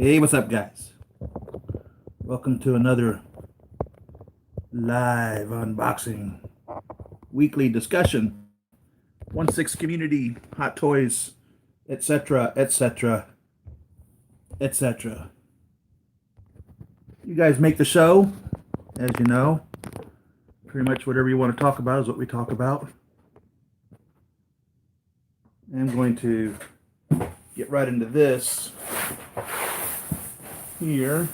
Hey, what's up, guys? Welcome to another live unboxing weekly discussion. 1/6 community, hot toys, etc., etc., etc. You guys make the show, as you know. Pretty much whatever you want to talk about is what we talk about. I'm going to get right into this here.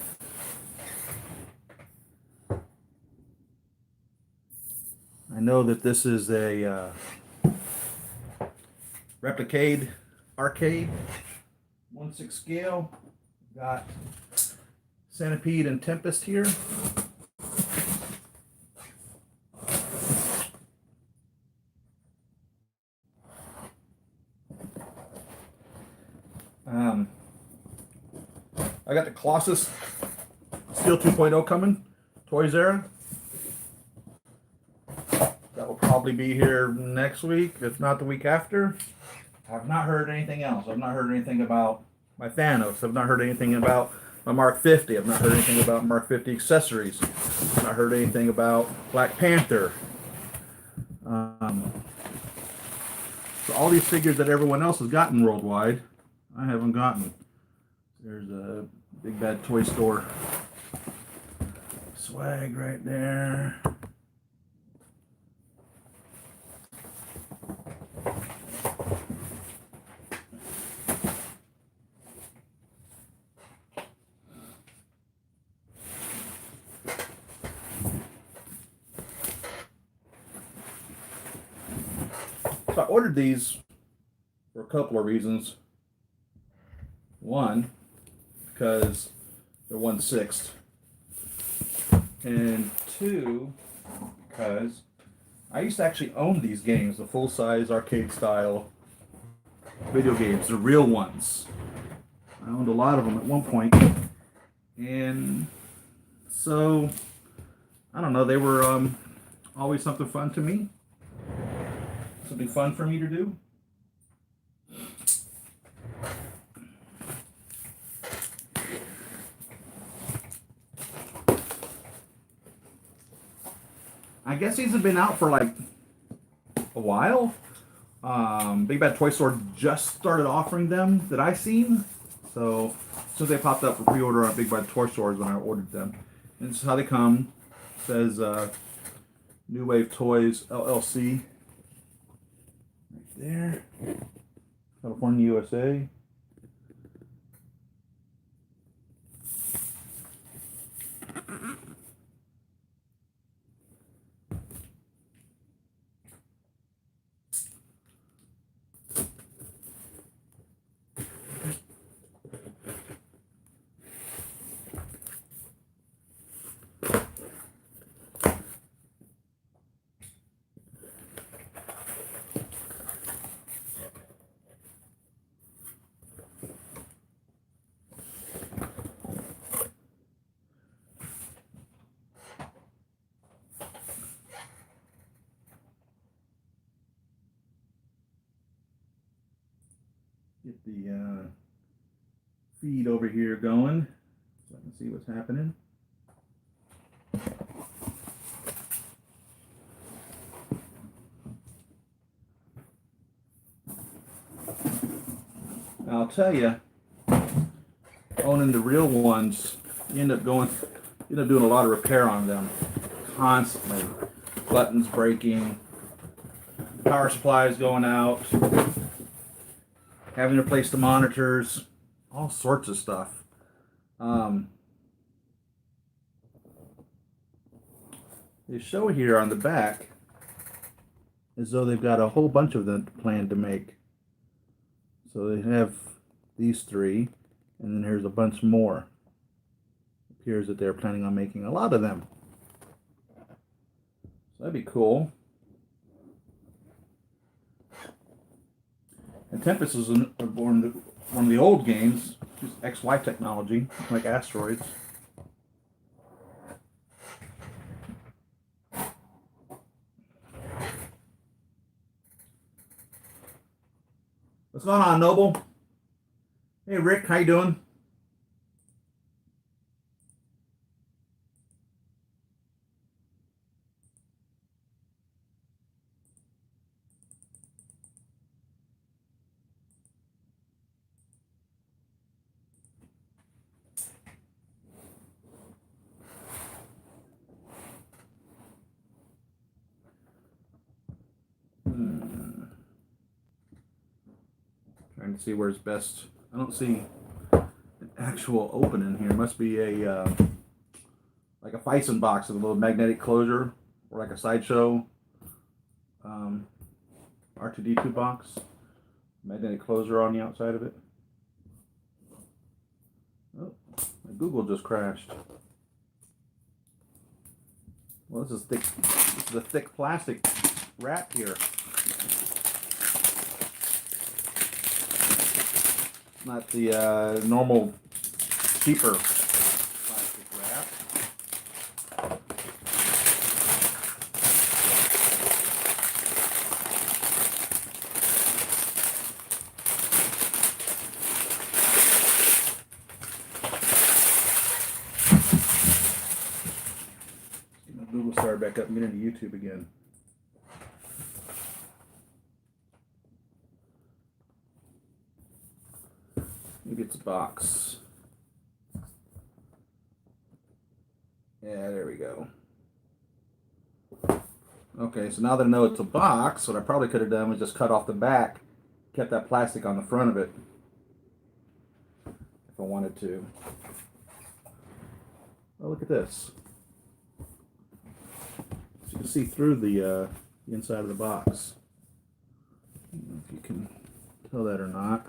I know that this is a Replicade arcade, 1/6 scale. Got Centipede and Tempest here. I got the Colossus Steel 2.0 coming, Toys Era. That will probably be here next week, if not the week after. I've not heard anything else. I've not heard anything about my Thanos. I've not heard anything about my Mark 50. I've not heard anything about Mark 50 accessories. I've not heard anything about Black Panther. So all these figures that everyone else has gotten worldwide, I haven't gotten. There's a Big Bad Toy Store swag right there. So I ordered these for a couple of reasons. One, because they're 1/6, and two, because I used to actually own these games, the full-size arcade style video games, the real ones. I owned a lot of them at one point, and so I don't know, they were always something fun to me, something fun for me to do. I guess these have been out for like a while. Big Bad Toy Store just started offering them that I seen. So as soon as they popped up for pre-order on Big Bad Toy Stores when I ordered them. And this is how they come. It says New Wave Toys LLC. Right there. California, USA. Get the feed over here going so I can see what's happening. Now, I'll tell you, owning the real ones, you end up doing a lot of repair on them constantly. Buttons breaking, power supplies going out, having to replace the monitors, all sorts of stuff. They show here on the back as though they've got a whole bunch of them planned to make. So they have these three, and then there's a bunch more. It appears that they're planning on making a lot of them. So that'd be cool. And Tempest is one of the old games, just XY technology, like asteroids. What's going on, Noble? Hey, Rick, how you doing? Trying to see where's best. I don't see an actual opening here. It must be a like a Fison box with a little magnetic closure, or like a Sideshow R2D2 box. Magnetic closure on the outside of it. Oh, my Google just crashed. Well, this is thick. This is a thick plastic wrap here. Not the normal, cheaper plastic wrap. Get my Google started back up and get into YouTube again. Maybe it's a box. Yeah, there we go. Okay, so now that I know it's a box, what I probably could have done was just cut off the back, kept that plastic on the front of it, if I wanted to. Oh, look at this. So you can see through the inside of the box. I don't know if you can tell that or not.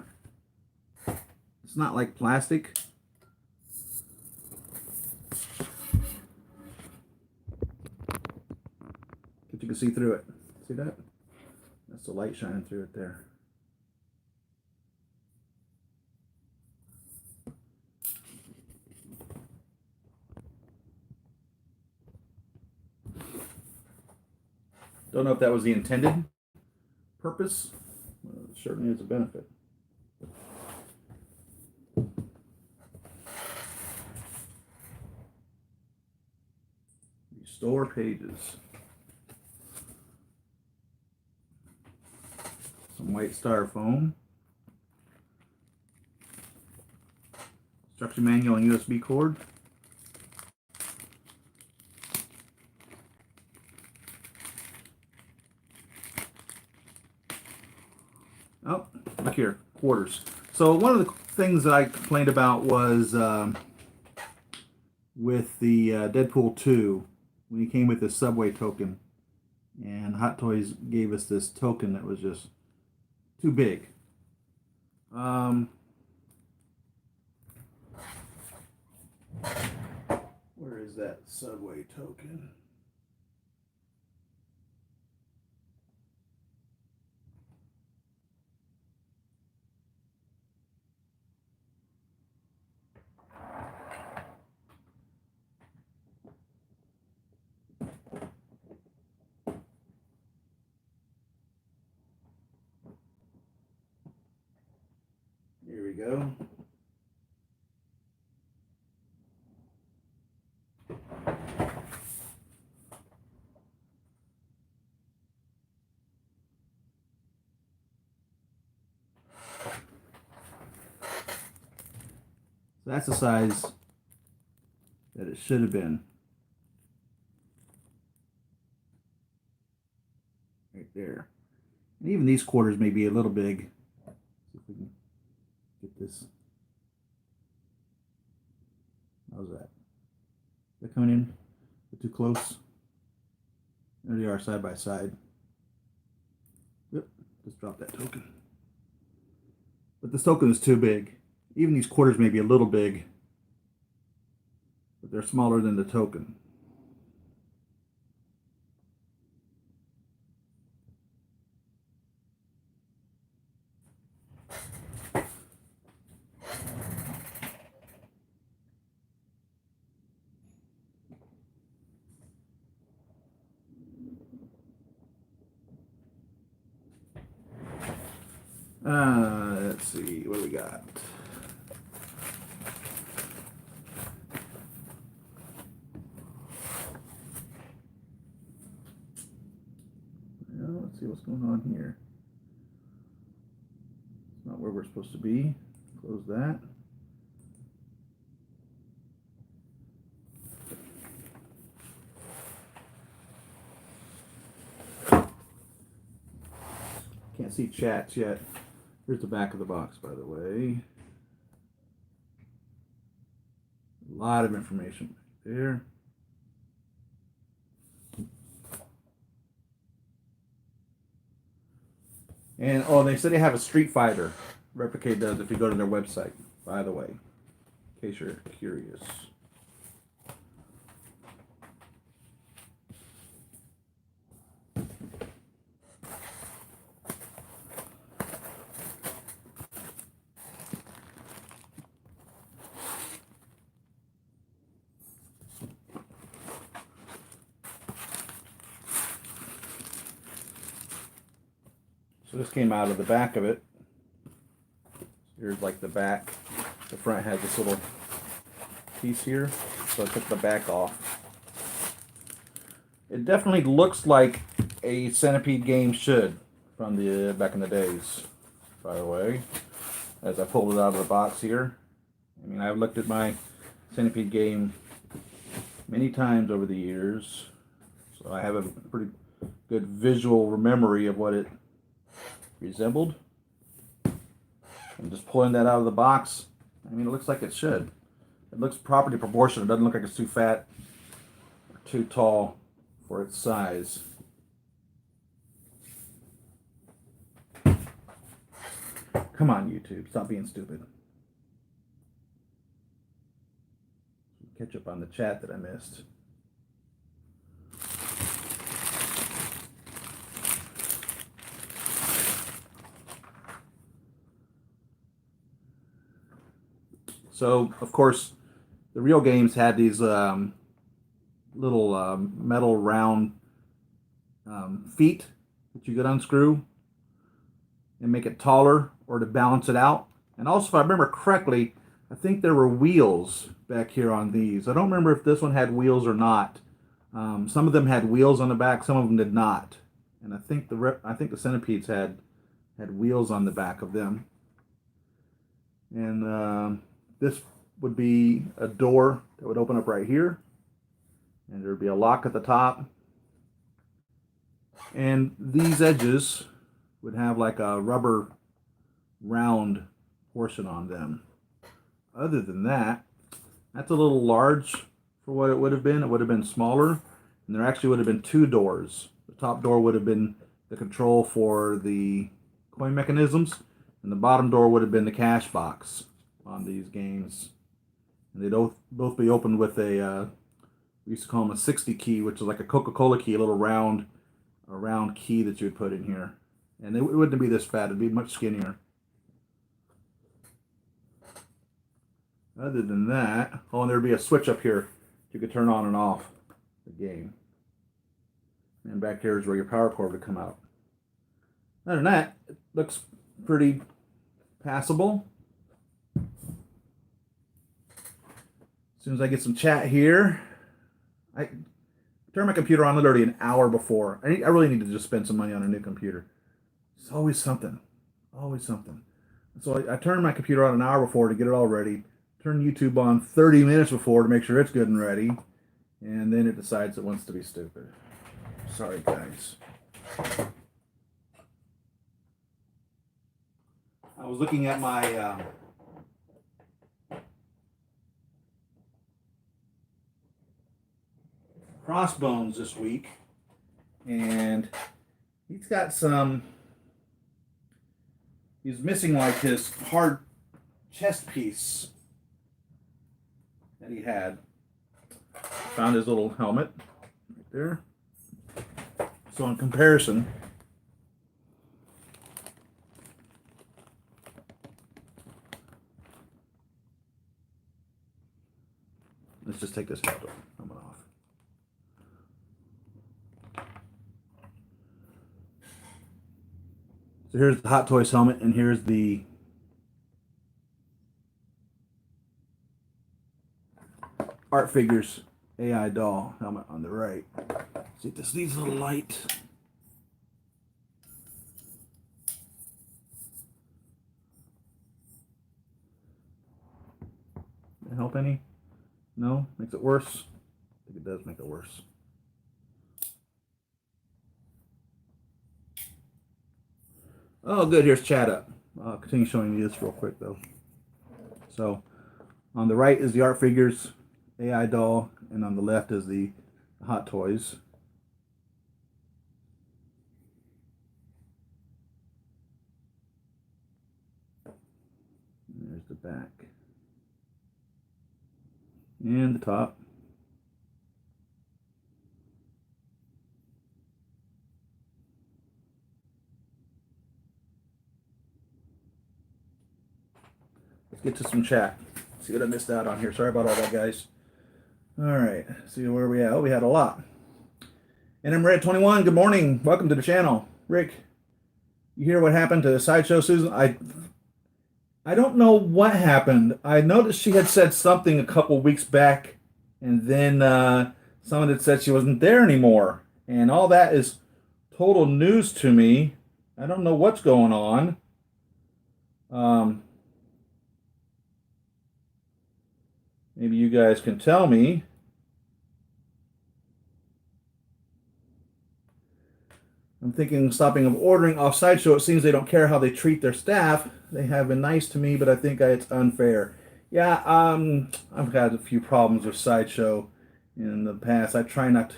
It's not like plastic. But you can see through it. See that? That's the light shining through it there. Don't know if that was the intended purpose. Well, it certainly is a benefit. Restore pages. Some white styrofoam. Instruction manual and USB cord. Oh, look here, quarters. So one of the things that I complained about was with the Deadpool 2, when he came with this Subway token, and Hot Toys gave us this token that was just too big. Where is that Subway token? Here we go. So that's the size that it should have been. Right there. And even these quarters may be a little big. See if we can get this. How's that? They're coming in a bit too close. There they are side by side. Yep, just drop that token. But this token is too big. Even these quarters may be a little big, but they're smaller than the token. Let's see, what do we got? Well, let's see what's going on here. It's not where we're supposed to be. Close that. Can't see chats yet. Here's the back of the box, by the way. A lot of information there. And oh, they said they have a Street Fighter. Replicade does if you go to their website, by the way, in case you're curious. So this came out of the back of it. Here's like the back. The front has this little piece here. So I took the back off. It definitely looks like a Centipede game should from the back in the days, by the way. As I pulled it out of the box here. I mean, I've looked at my Centipede game many times over the years. So I have a pretty good visual memory of what it resembled. And just pulling that out of the box, I mean, it looks like it should. It looks properly proportioned. It doesn't look like it's too fat or too tall for its size. Come on, YouTube, stop being stupid. Catch up on the chat that I missed. So, of course, the real games had these little metal round feet that you could unscrew and make it taller or to balance it out. And also, if I remember correctly, I think there were wheels back here on these. I don't remember if this one had wheels or not. Some of them had wheels on the back, some of them did not. And I think the Centipedes had wheels on the back of them. And this would be a door that would open up right here. And there would be a lock at the top. And these edges would have like a rubber round portion on them. Other than that, that's a little large for what it would have been. It would have been smaller. And there actually would have been two doors. The top door would have been the control for the coin mechanisms. And the bottom door would have been the cash box on these games. And they'd both be opened with a, we used to call them a 60 key, which is like a Coca-Cola key, a little round key that you would put in here. And it wouldn't be this fat, it'd be much skinnier. Other than that, oh, and there'd be a switch up here you could turn on and off the game. And back here is where your power cord would come out. Other than that, it looks pretty passable. As soon as I get some chat here, I turn my computer on literally an hour before. I really need to just spend some money on a new computer. It's always something. Always something. So I turn my computer on an hour before to get it all ready. Turn YouTube on 30 minutes before to make sure it's good and ready. And then it decides it wants to be stupid. Sorry, guys. I was looking at my Crossbones this week, and he's got he's missing like his hard chest piece that he had. Found his little helmet right there. So in comparison, let's just take this helmet off. So here's the Hot Toys helmet, and here's the Art Figures AI doll helmet on the right. See, this needs a little light. Does that help any? No? Makes it worse? I think it does make it worse. Oh, good. Here's chat up. I'll continue showing you this real quick though. So on the right is the art figures, AI doll, and on the left is the Hot Toys. There's the back. And the top. Let's get to some chat. See what I missed out on here. Sorry about all that, guys. All right. See where we at. Oh, we had a lot. And I'm Red 21. Good morning. Welcome to the channel. Rick, you hear what happened to Sideshow Susan? I don't know what happened. I noticed she had said something a couple weeks back, and then someone had said she wasn't there anymore. And all that is total news to me. I don't know what's going on. Maybe you guys can tell me. I'm thinking stopping of ordering off Sideshow. It seems they don't care how they treat their staff. They have been nice to me, but I think it's unfair. Yeah, I've had a few problems with Sideshow in the past. I try not to.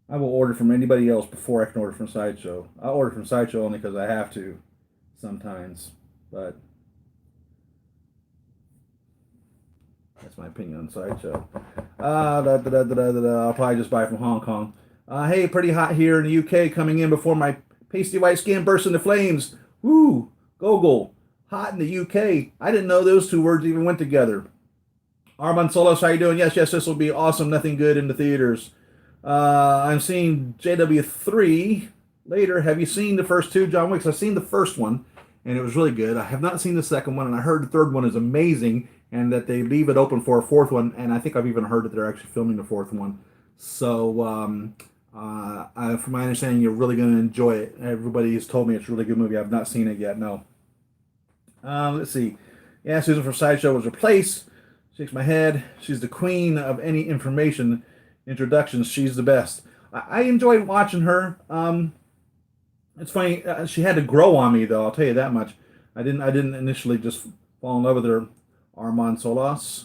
I will order from anybody else before I can order from Sideshow. I order from Sideshow only because I have to sometimes, but that's my opinion on Sideshow. I'll probably just buy from Hong Kong. Hey, pretty hot here in the UK, coming in before my pasty white skin bursts into flames. Woo, Gogol, hot in the UK. I didn't know those two words even went together. Armand Solos, how you doing? Yes, this will be awesome. Nothing good in the theaters. I'm seeing JW3 later. Have you seen the first two John Wicks? I've seen the first one, and it was really good. I have not seen the second one, and I heard the third one is amazing, and that they leave it open for a fourth one, and I think I've even heard that they're actually filming the fourth one. So, from my understanding, you're really going to enjoy it. Everybody has told me it's a really good movie. I've not seen it yet, no. Let's see. Yeah, Susan from Sideshow was replaced. Shakes my head. She's the queen of any information introductions. She's the best. I enjoyed watching her. It's funny. She had to grow on me, though. I'll tell you that much. I didn't initially just fall in love with her. Armand Solas.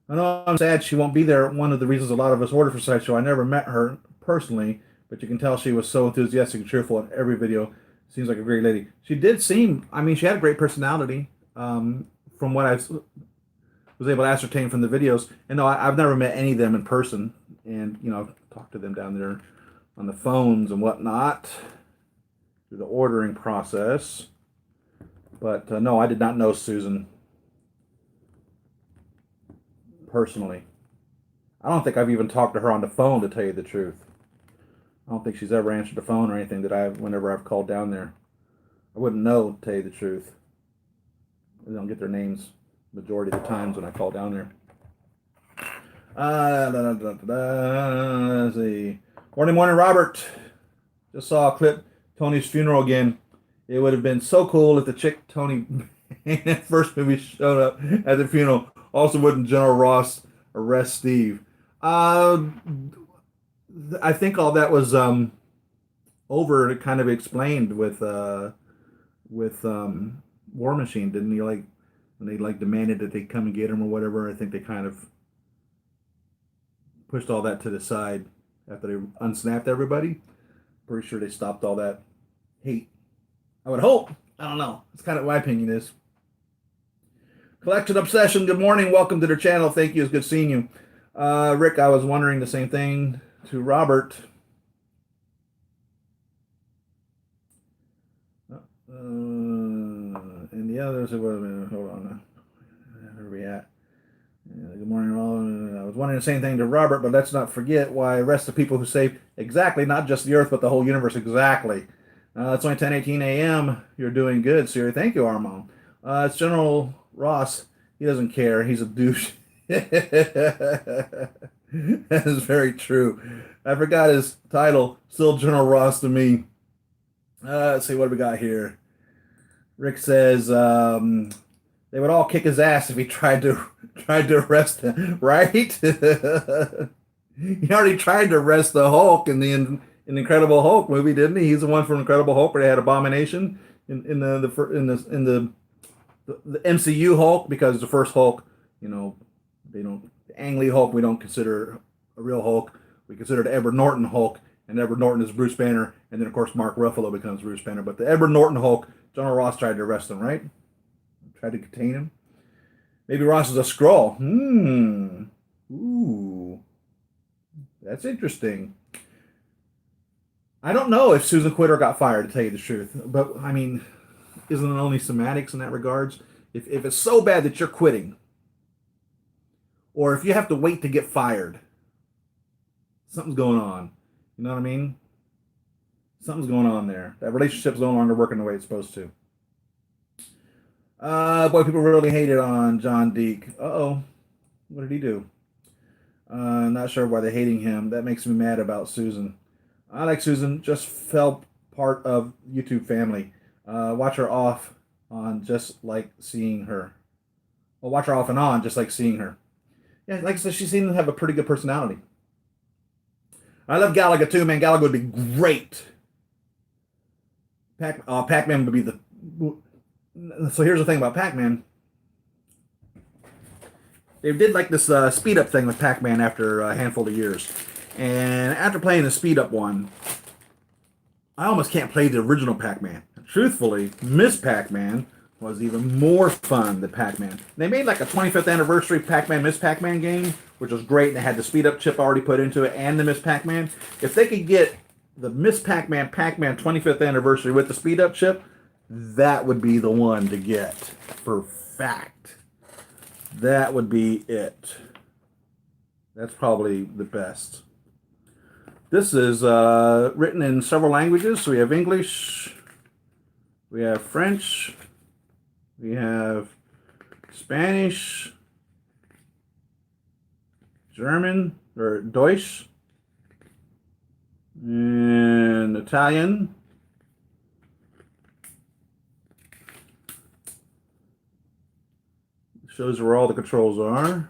I know I'm sad she won't be there. One of the reasons a lot of us order for Sideshow. I never met her personally, but you can tell she was so enthusiastic and cheerful in every video. Seems like a great lady. She did seem, I mean, she had a great personality from what I was able to ascertain from the videos. And no, I've never met any of them in person. And, you know, talked to them down there on the phones and whatnot through the ordering process. But no, I did not know Susan personally. I don't think I've even talked to her on the phone, to tell you the truth. I don't think she's ever answered the phone or anything whenever I've called down there. I wouldn't know, to tell you the truth. I don't get their names majority of the times when I call down there. Let's see. Morning, Robert. Just saw a clip, Tony's funeral again. It would have been so cool if the chick Tony in that first movie showed up at the funeral. Also, wouldn't General Ross arrest Steve? I think all that was over, kind of explained with War Machine, didn't he? Like when they demanded that they come and get him or whatever. I think they kind of pushed all that to the side after they unsnapped everybody. Pretty sure they stopped all that hate. I would hope. I don't know. It's kind of what my opinion is. Collection Obsession, good morning. Welcome to their channel. Thank you. It's good seeing you. Rick, I was wondering the same thing to Robert. And the others, hold on. Where are we at? Good morning, all. I was wondering the same thing to Robert, but let's not forget why arrest the people who saved exactly, not just the Earth, but the whole universe. Exactly. It's only 10:18 a.m. You're doing good, Siri. Thank you, Armand. It's General Ross. He doesn't care. He's a douche. That is very true. I forgot his title. Still General Ross to me. Let's see what we got here. Rick says they would all kick his ass if he tried to arrest him. Right? He already tried to arrest the Hulk in the Incredible Hulk movie, didn't he? He's the one from Incredible Hulk where they had Abomination. in the MCU Hulk, because the first Hulk, you know, they don't the Ang Lee Hulk we don't consider a real Hulk. We consider the Edward Norton Hulk, and Edward Norton is Bruce Banner, and then of course Mark Ruffalo becomes Bruce Banner. But the Edward Norton Hulk, General Ross tried to arrest him, right? Tried to contain him. Maybe Ross is a Skrull. Ooh. That's interesting. I don't know if Susan Quitter got fired, to tell you the truth. But, I mean, isn't it only semantics in that regards? If it's so bad that you're quitting, or if you have to wait to get fired, something's going on. You know what I mean? Something's going on there. That relationship's no longer working the way it's supposed to. Boy, people really hated on John Deek. Uh-oh. What did he do? Not sure why they're hating him. That makes me mad about Susan. I like Susan. Just felt part of YouTube family. Watch her off on just like seeing her. Well, watch her off and on just like seeing her. Yeah, like I said, she seems to have a pretty good personality. I love Galaga too, man. Galaga would be great. Pac-Man would be the... So here's the thing about Pac-Man. They did like this speed up thing with Pac-Man after a handful of years. And after playing the speed up one, I almost can't play the original Pac-Man. Truthfully, Miss Pac-Man was even more fun than Pac-Man. They made like a 25th anniversary Pac-Man Miss Pac-Man game, which was great, and it had the speed up chip already put into it and the Miss Pac-Man. If they could get the Miss Pac-Man 25th anniversary with the speed up chip, that would be the one to get for fact. That would be it. That's probably the best. This is written in several languages. So we have English, we have French, we have Spanish, German, or Deutsch, and Italian. Shows where all the controls are.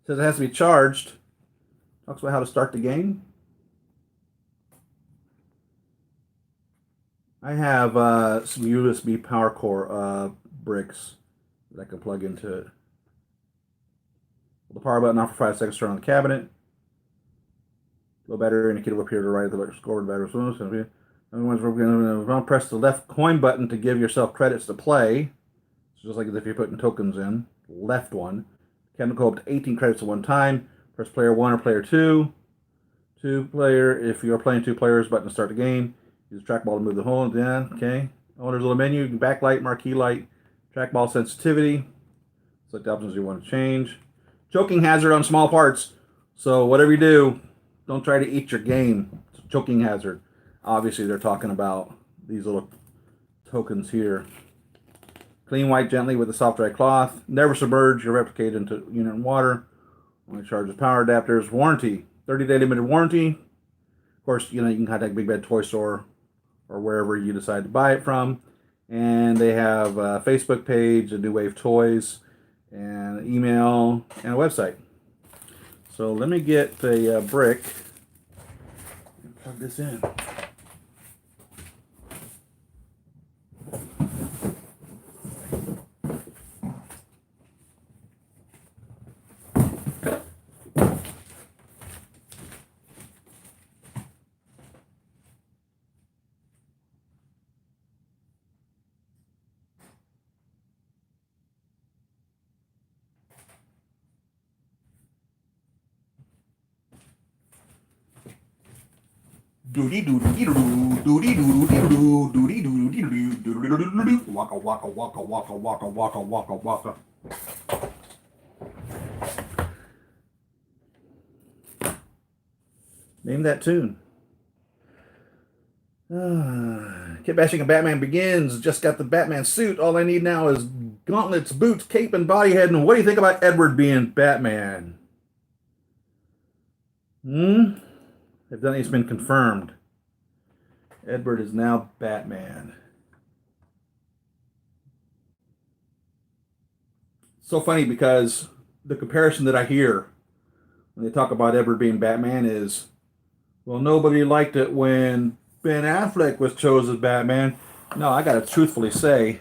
Says it has to be charged. Talks about how to start the game. I have some USB power core bricks that I can plug into it. The power button off for 5 seconds, turn on the cabinet. Low battery indicator will appear to the right of the scored battery. Press the left coin button to give yourself credits to play. It's just like as if you're putting tokens in. Left one. Can go up to 18 credits at one time. Press player 1 or player 2. 2 player, if you're playing 2 players, button to start the game. Use the trackball to move the hole. Yeah, okay. Oh, there's a little menu. Backlight, marquee light, trackball sensitivity. Select the options you want to change. Choking hazard on small parts. So whatever you do, don't try to eat your game. It's a choking hazard. Obviously, they're talking about these little tokens here. Clean white gently with a soft dry cloth. Never submerge your Replicade into unit in water. Only charges power adapters. Warranty. 30-day limited warranty. Of course, you can contact Big Bad Toy Store or wherever you decide to buy it from. And they have a Facebook page, a New Wave Toys, and an email, and a website. So let me get a brick and plug this in. Waka waka waka waka waka waka waka waka. Name that tune. Kit bashing of Batman begins. Just got the Batman suit. All I need now is gauntlets, boots, cape, and body head. And what do you think about Edward being Batman? It's been confirmed. Edward is now Batman. So funny because the comparison that I hear when they talk about Edward being Batman is, well, nobody liked it when Ben Affleck was chosen as Batman. No, I gotta truthfully say,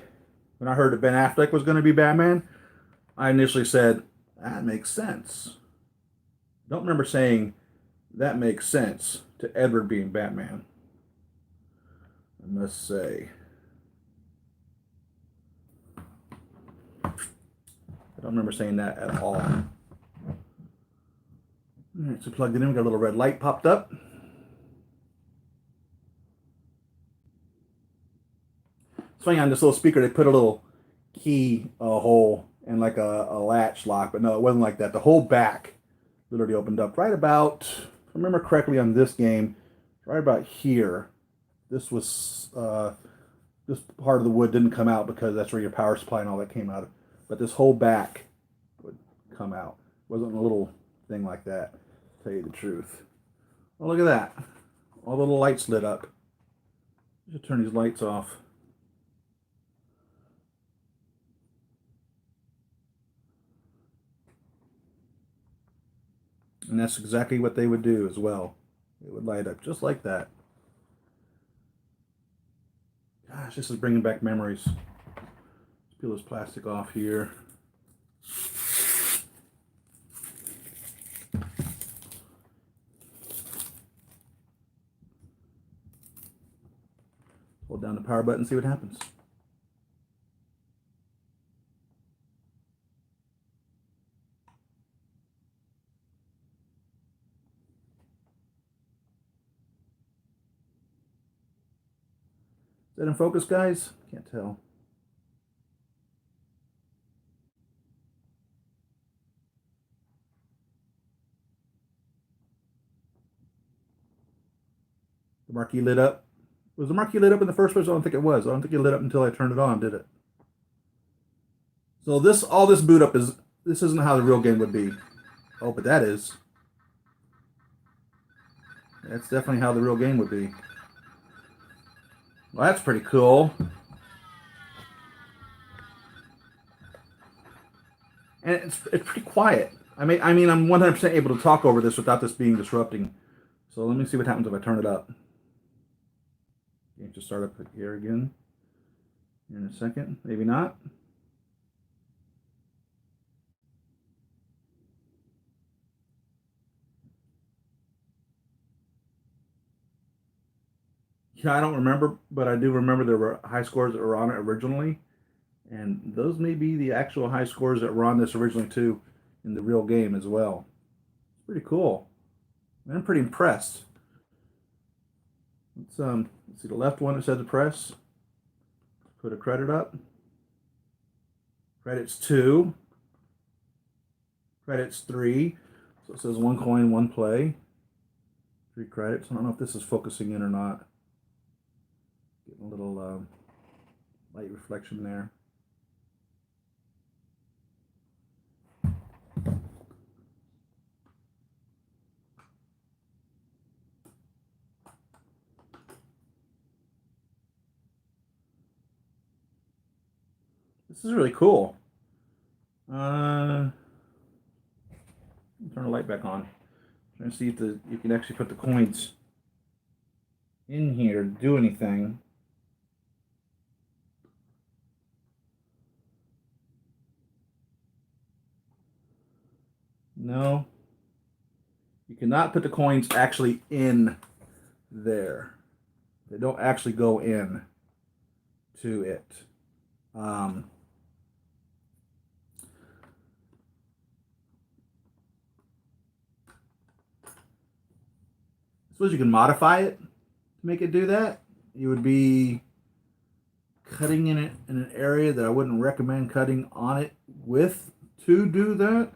when I heard that Ben Affleck was going to be Batman, I initially said, that makes sense. Don't remember saying, that makes sense to Edward being Batman. I must say. I don't remember saying that at all. Alright, so plugged it in, we got a little red light popped up. It's funny, on this little speaker, they put a little key hole and like a latch lock, but no, it wasn't like that. The whole back literally opened up right about, if I remember correctly on this game, right about here. This was, this part of the wood didn't come out because that's where your power supply and all that came out of. But this whole back would come out. It wasn't a little thing like that, to tell you the truth. Oh, look at that. All the little lights lit up. Just turn these lights off. And that's exactly what they would do as well. It would light up just like that. Gosh, this is bringing back memories. Let's peel this plastic off here. Hold down the power button and see what happens. Is that in focus, guys? Can't tell. The marquee lit up. Was the marquee lit up in the first place? I don't think it was. I don't think it lit up until I turned it on, did it? So this, all this boot up is, this isn't how the real game would be. Oh, but that is. That's definitely how the real game would be. Well, that's pretty cool. And it's pretty quiet. I mean, I'm 100% able to talk over this without this being disrupting. So let me see what happens if I turn it up. Game to start up here again in a second. Maybe not. Yeah, I don't remember, but I do remember there were high scores that were on it originally. And those may be the actual high scores that were on this originally too in the real game as well. It's pretty cool. I'm pretty impressed. Let's see the left one that says the press. Put a credit up. Credits 2. Credits 3. So it says 1 coin, 1 play. 3 credits. I don't know if this is focusing in or not. Getting a little light reflection there. This is really cool. Turn the light back on. Trying to see if you can actually put the coins in here to do anything. No. You cannot put the coins actually in there. They don't actually go in to it. I suppose you can modify it to make it do that. You would be cutting in it in an area that I wouldn't recommend cutting on it with to do that.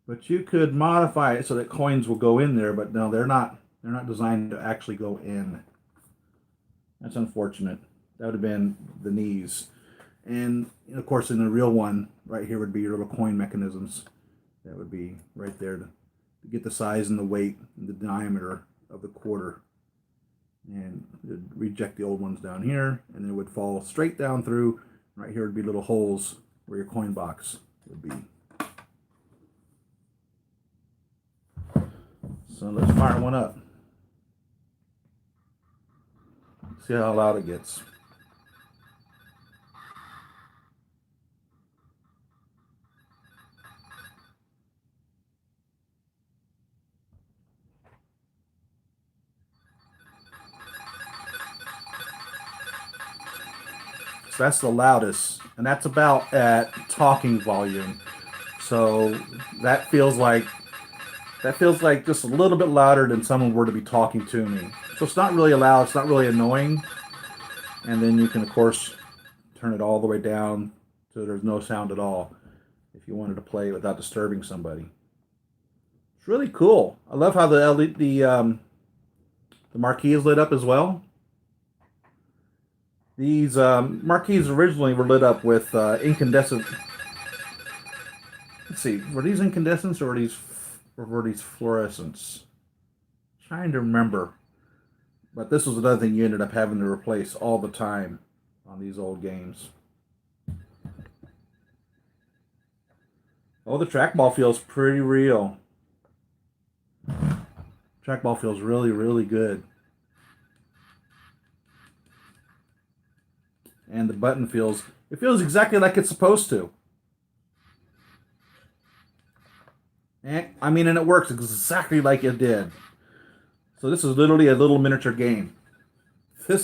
But you could modify it so that coins will go in there, but no, they're not designed to actually go in. That's unfortunate. That would have been the knees. And of course in the real one, right here would be your little coin mechanisms. That would be right there to get the size and the weight and the diameter of the quarter. And it would reject the old ones down here, and then it would fall straight down through. Right here would be little holes where your coin box would be. So let's fire one up. See how loud it gets. So that's the loudest, and that's about at talking volume. So that feels like just a little bit louder than someone were to be talking to me. So it's not really loud, it's not really annoying. And then you can of course turn it all the way down so there's no sound at all if you wanted to play without disturbing somebody. It's really cool. I love how the LED, the marquee is lit up as well. These marquees originally were lit up with incandescent. Let's see, were these incandescents or were these fluorescents? I'm trying to remember. But this was another thing you ended up having to replace all the time on these old games. Oh, the trackball feels pretty real. Trackball feels really, really good. And the button feels exactly like it's supposed to. And it works exactly like it did. So this is literally a little miniature game.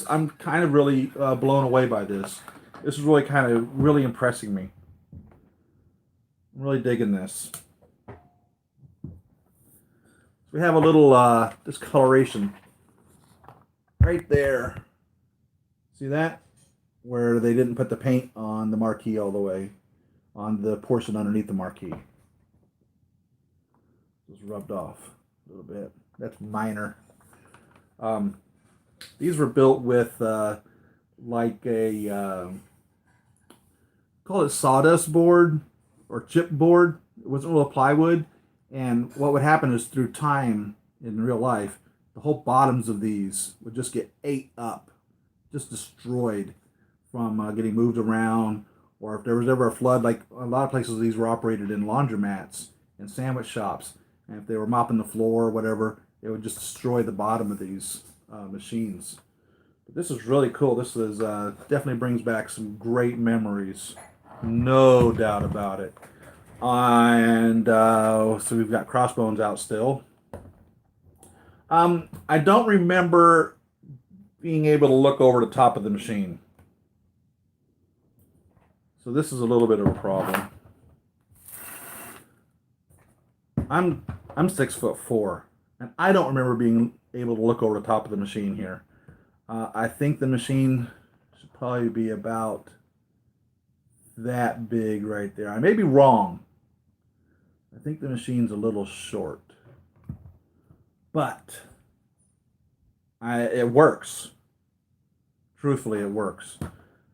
I'm kind of really blown away by this. This is really really impressing me. I'm really digging this. We have a little discoloration right there. See that? Where they didn't put the paint on the marquee all the way, on the portion underneath the marquee. Just rubbed off a little bit. That's minor. These were built with like a call it sawdust board or chip board. It wasn't real plywood, and what would happen is through time in real life, the whole bottoms of these would just get ate up, just destroyed from getting moved around, or if there was ever a flood, like a lot of places these were operated in laundromats and sandwich shops, and if they were mopping the floor or whatever, it would just destroy the bottom of these machines. But this is really cool. This is definitely brings back some great memories, no doubt about it. And so we've got Crossbones out still. I don't remember being able to look over the top of the machine. So this is a little bit of a problem. I'm 6'4", and I don't remember being able to look over the top of the machine here. I think the machine should probably be about that big right there. I may be wrong. I think the machine's a little short, but it works. Truthfully, it works.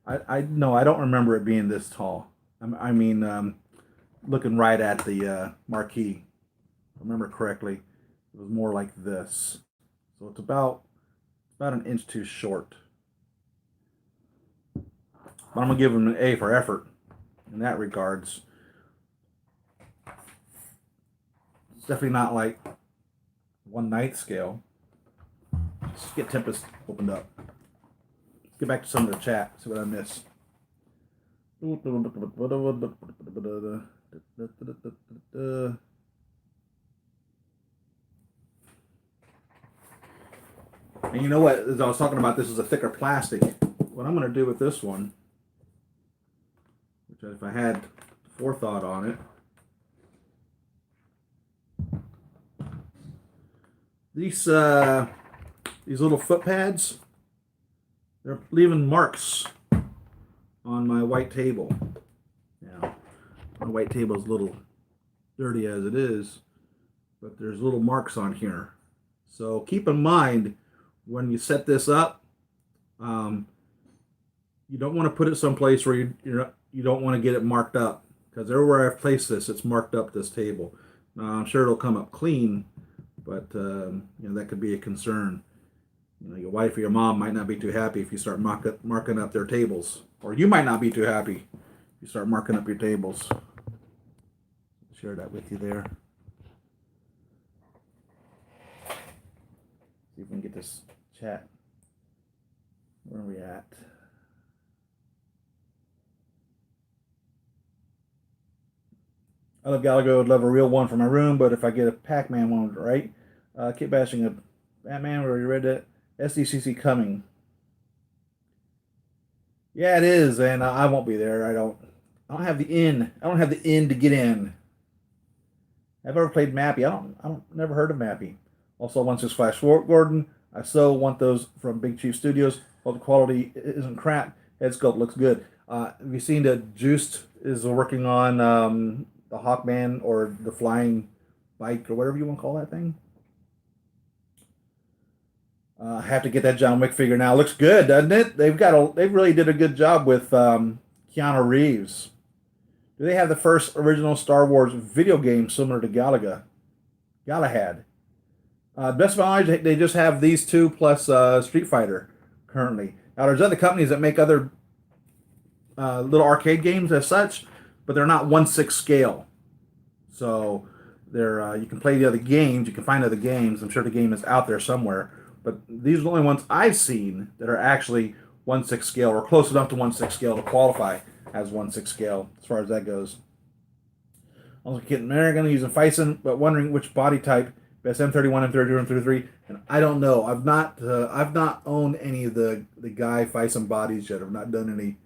I don't remember it being this tall. Looking right at the marquee, if I remember correctly, it was more like this. So it's about an inch too short. But I'm gonna give him an A for effort in that regards. It's definitely not like 1/9 scale. Let's get Tempest opened up. Let's get back to some of the chat. See what I missed. And you know what? As I was talking about, this is a thicker plastic. What I'm going to do with this one, which if I had forethought on it, these little foot pads, they're leaving marks on my white table. Now, my white table is a little dirty as it is, but there's little marks on here. So keep in mind, when you set this up, you don't want to put it someplace where you don't want to get it marked up, because everywhere I've placed this, it's marked up this table. Now, I'm sure it'll come up clean, but that could be a concern. Your wife or your mom might not be too happy if you start marking up their tables, or you might not be too happy if you start marking up your tables. I'll share that with you there. See if we can get this chat. Where are we at? I love Galaga. Would love a real one for my room, but if I get a Pac-Man one, right? Keep bashing a Batman. Where you read that? SDCC coming. Yeah, it is, and I won't be there. I don't have the in. I don't have the in to get in. I've ever played Mappy. I don't. Never heard of Mappy. Also, 165 Gordon. I so want those from Big Chief Studios. Well, the quality isn't crap. Head sculpt looks good. Have you seen that Juiced is working on the Hawkman or the flying bike or whatever you want to call that thing? I have to get that John Wick figure now. Looks good, doesn't it? They really did a good job with Keanu Reeves. Do they have the first original Star Wars video game similar to Galaga? Galahad. Best of my knowledge, they just have these two plus Street Fighter currently. Now, there's other companies that make other little arcade games as such, but they're not 1/6 scale. So they're you can play the other games, you can find other games. I'm sure the game is out there somewhere. But these are the only ones I've seen that are actually 1/6 scale or close enough to 1/6 scale to qualify as 1/6 scale as far as that goes. Also, Kitten American using Fison, but wondering which body type best M31, M32, M33, and I don't know. I've not owned any of the Guy Fison bodies yet. I've not done any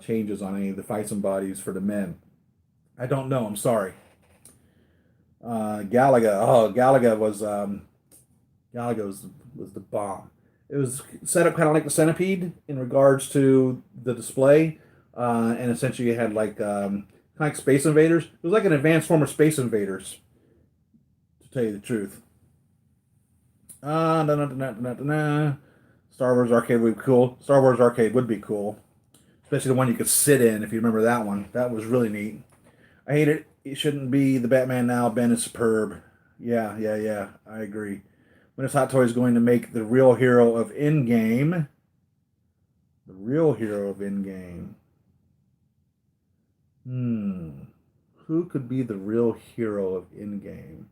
changes on any of the Fison bodies for the men. I don't know. I'm sorry. Galaga. Oh, Galaga was the bomb. It was set up kind of like the Centipede in regards to the display, and essentially it had like kind of like Space Invaders. It was like an advanced form of Space Invaders, to tell you the truth. Star Wars Arcade would be cool. Star Wars Arcade would be cool, especially the one you could sit in. If you remember that one, that was really neat. I hate it. It shouldn't be the Batman now. Ben is superb. Yeah. I agree. When is Hot Toys going to make the real hero of in-game? The real hero of in-game. Who could be the real hero of in-game?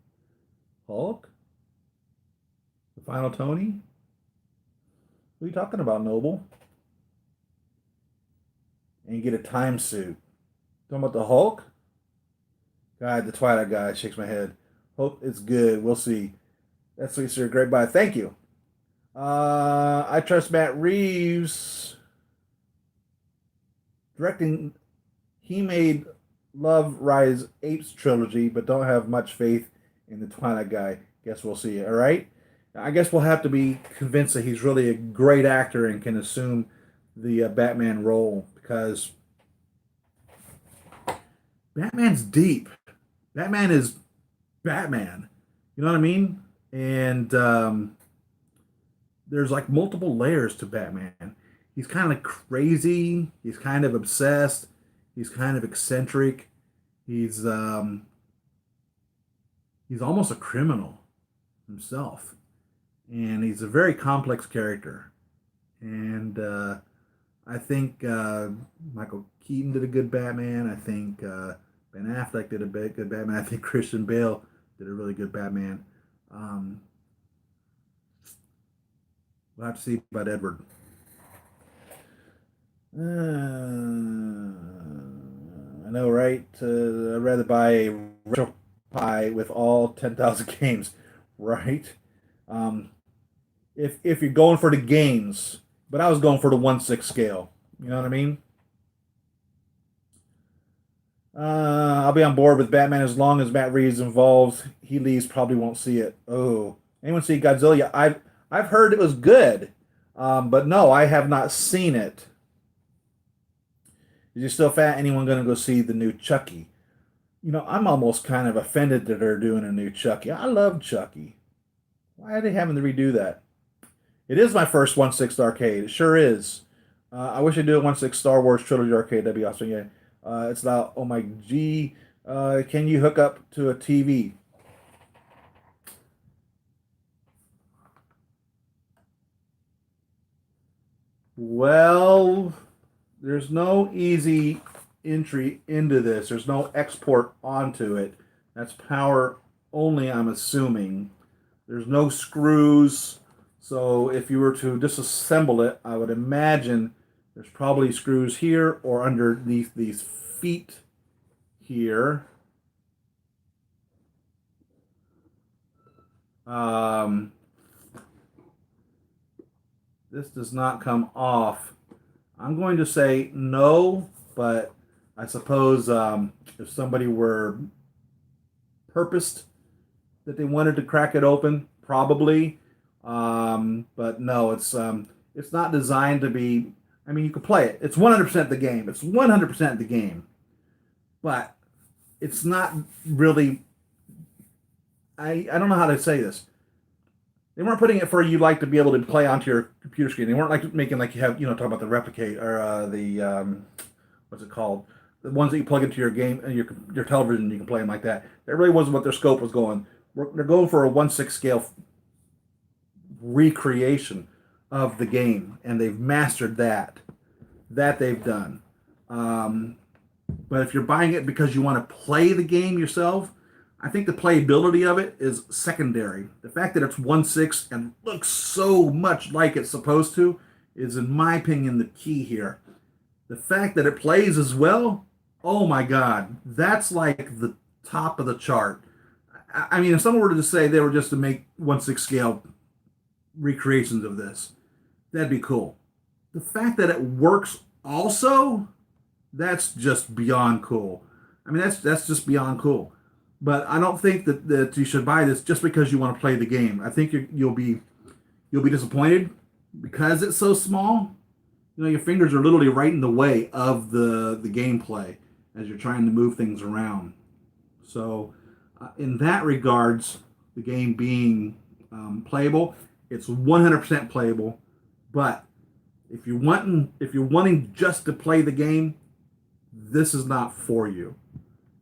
Hulk? The Final Tony? Who are you talking about, Noble? And you get a time suit. Talking about the Hulk? God, the Twilight guy shakes my head. Hope it's good. We'll see. That's sweet, sir. Great buy. Thank you. I trust Matt Reeves directing. He made Love Rise Apes trilogy, but don't have much faith in the Twilight guy. Guess we'll see. All right. I guess we'll have to be convinced that he's really a great actor and can assume the Batman role, because Batman's deep. Batman is Batman. You know what I mean? And there's like multiple layers to Batman. He's kind of crazy. He's kind of obsessed. He's kind of eccentric. He's almost a criminal himself. And he's a very complex character. And I think Michael Keaton did a good Batman. I think Ben Affleck did a good Batman. I think Christian Bale did a really good Batman. We'll have to see about Edward. I know, right? I'd rather buy a retro pie with all 10,000 games, right? If you're going for the games, but I was going for the 1/6 scale. You know what I mean? I'll be on board with Batman as long as Matt Reeves involved. He leaves, probably won't see it. Oh, anyone see Godzilla? I've heard it was good, but no, I have not seen it. Is he still fat? Anyone going to go see the new Chucky? You know, I'm almost kind of offended that they're doing a new Chucky. I love Chucky. Why are they having to redo that? It is my first 1/6 arcade. It sure is. I wish I'd do a 1/6 Star Wars trilogy arcade. That'd be awesome. Yeah. It's not. Oh my G. Can you hook up to a TV? Well, there's no easy entry into this. There's no export onto it. That's power only, I'm assuming. There's no screws. So if you were to disassemble it, I would imagine there's probably screws here or underneath these feet here. This does not come off. I'm going to say no, but I suppose if somebody were purposed that they wanted to crack it open, probably. But no, it's not designed to be. I mean, you can play it. It's 100% the game. It's 100% the game, but it's not really. I don't know how to say this. They weren't putting it for you like to be able to play onto your computer screen. They weren't like making like you have talk about the Replicade or the what's it called, the ones that you plug into your game and your television. You can play them like that. That really wasn't what their scope was going. They're going for a 1/6 scale recreation of the game, and they've mastered that. That they've done. But if you're buying it because you want to play the game yourself, I think the playability of it is secondary. The fact that it's 1/6 and looks so much like it's supposed to is, in my opinion, the key here. The fact that it plays as well, oh my God, that's like the top of the chart. I mean, if someone were to say they were just to make 1/6 scale recreations of this, that'd be cool. The fact that it works also, that's just beyond cool. I mean, that's just beyond cool. But I don't think that you should buy this just because you want to play the game. I think you'll be disappointed because it's so small. Your fingers are literally right in the way of the gameplay as you're trying to move things around. So, in that regards, the game being playable, it's 100% playable. But if you're wanting just to play the game, this is not for you.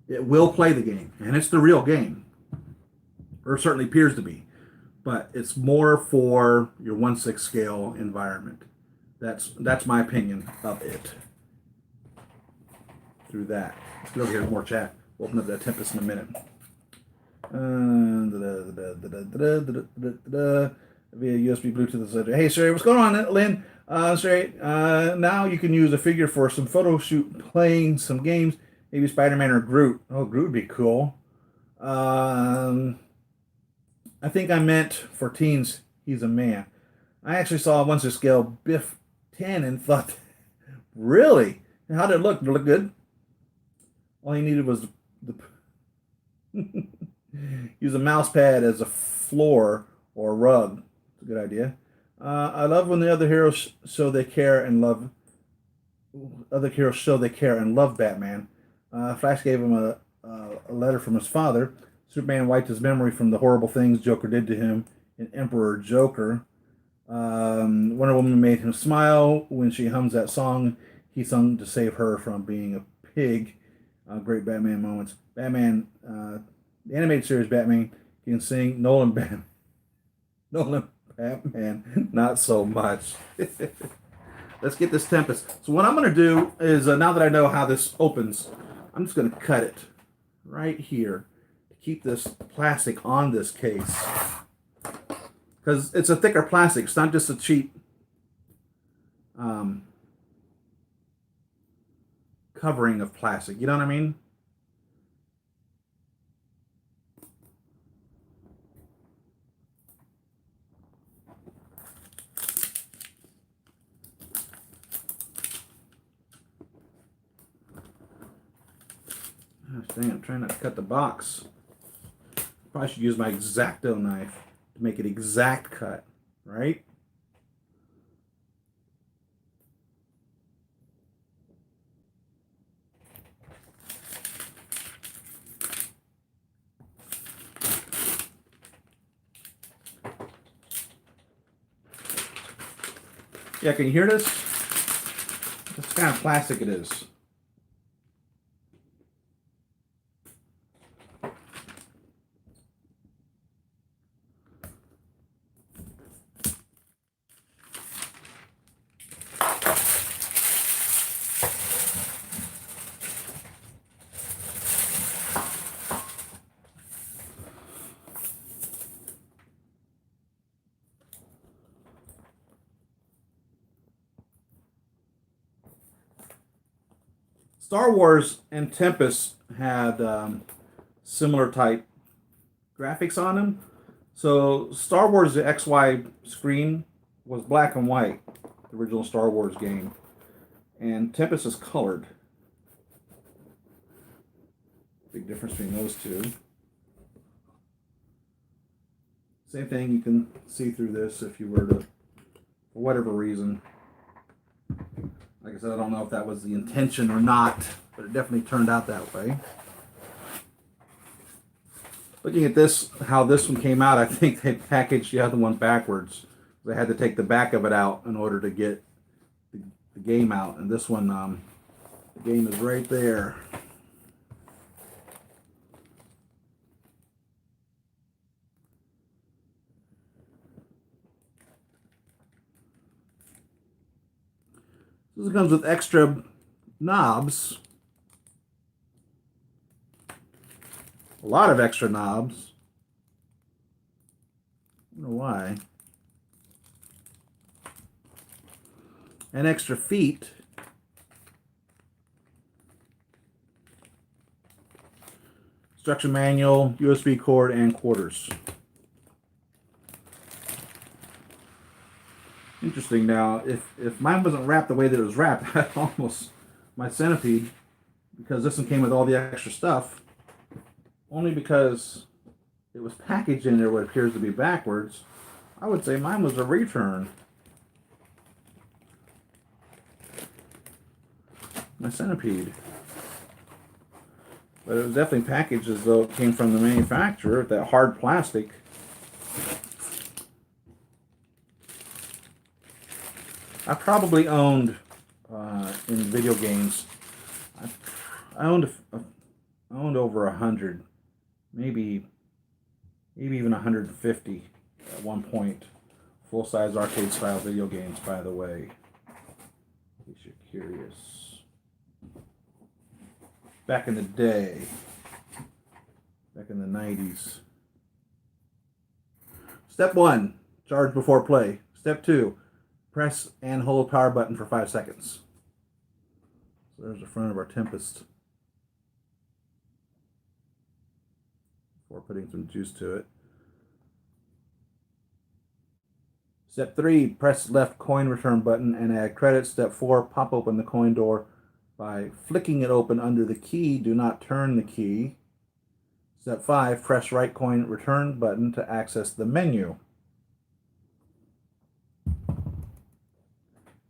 It will play the game, and it's the real game, or certainly appears to be. But it's more for your 1/6 scale environment. That's my opinion of it. Through that, let's get over here more chat. We'll open up that Tempest in a minute. Via USB Bluetooth. Hey Siri, what's going on, Lynn? Siri, now you can use a figure for some photo shoot, playing some games. Maybe Spider-Man or Groot. Oh, Groot would be cool. I think I meant for teens, he's a man. I actually saw a 1/6 scale Biff 10 and thought, really? How did it look? Did it look good? All he needed was use a mouse pad as a floor or a rug. It's a good idea. I love when the other heroes show they care and love. Other heroes show they care and love Batman. Flash gave him a letter from his father. Superman wiped his memory from the horrible things Joker did to him in Emperor Joker. Wonder Woman made him smile when she hums that song he sung to save her from being a pig. Great Batman moments. Batman, the animated series Batman can sing. Nolan Batman, not so much. Let's get this Tempest. So what I'm going to do is, now that I know how this opens, I'm just going to cut it right here to keep this plastic on this case. Because it's a thicker plastic. It's not just a cheap covering of plastic. You know what I mean? Gosh dang, I'm trying not to cut the box. Probably should use my X-Acto knife to make it exact cut, right? Yeah, can you hear this? That's kind of plastic it is. Star Wars and Tempest had similar type graphics on them. So Star Wars, the XY screen was black and white, the original Star Wars game, and Tempest is colored. Big difference between those two. Same thing, you can see through this if you were to, for whatever reason. Like I said, I don't know if that was the intention or not, but it definitely turned out that way. Looking at this, how this one came out, I think they packaged the other one backwards. They had to take the back of it out in order to get the game out. And this one, the game is right there. This comes with extra knobs. A lot of extra knobs. I don't know why. And extra feet. Instruction manual, USB cord, and quarters. Interesting. Now, if mine wasn't wrapped the way that it was wrapped, I almost, my Centipede, because this one came with all the extra stuff, only because it was packaged in there what appears to be backwards, I would say mine was a return. My Centipede. But it was definitely packaged as though it came from the manufacturer, that hard plastic. I probably owned, in video games, I owned over 100, maybe even 150 at one point. Full-size arcade-style video games, by the way, in case you're curious. Back in the day, back in the 90s. Step 1, charge before play. Step 2, press and hold power button for 5 seconds. So there's the front of our Tempest. Before putting some juice to it. Step 3, press left coin return button and add credits. Step 4, pop open the coin door by flicking it open under the key. Do not turn the key. Step 5, press right coin return button to access the menu.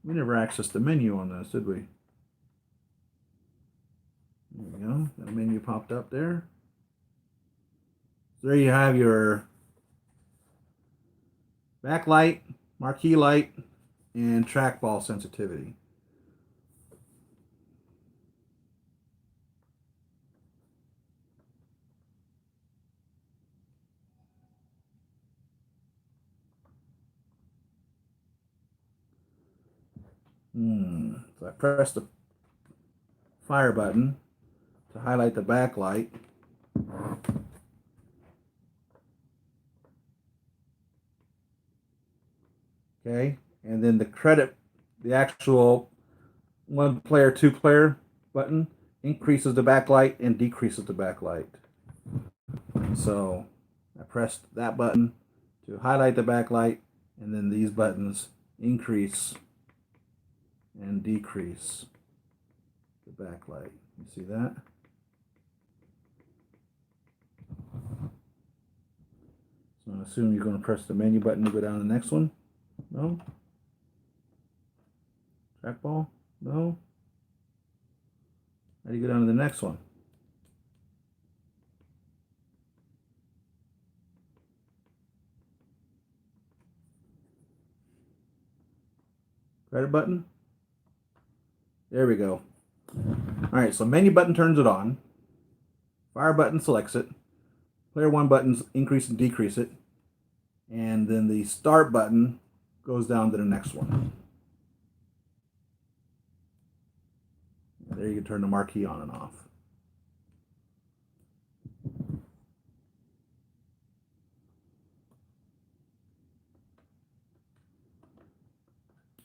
We never accessed the menu on this, did we? There we go. That menu popped up there. So there you have your backlight, marquee light, and trackball sensitivity. So I press the fire button to highlight the backlight. Okay, and then the credit, the actual 1-player, 2-player button increases the backlight and decreases the backlight. So I pressed that button to highlight the backlight, and then these buttons increase and decrease the backlight. You see that? So I assume you're going to press the menu button to go down to the next one. No? Trackball? No? How do you go down to the next one? Credit button? There we go. Alright, so menu button turns it on. Fire button selects it. Player 1 buttons increase and decrease it. And then the start button goes down to the next one. And there you can turn the marquee on and off.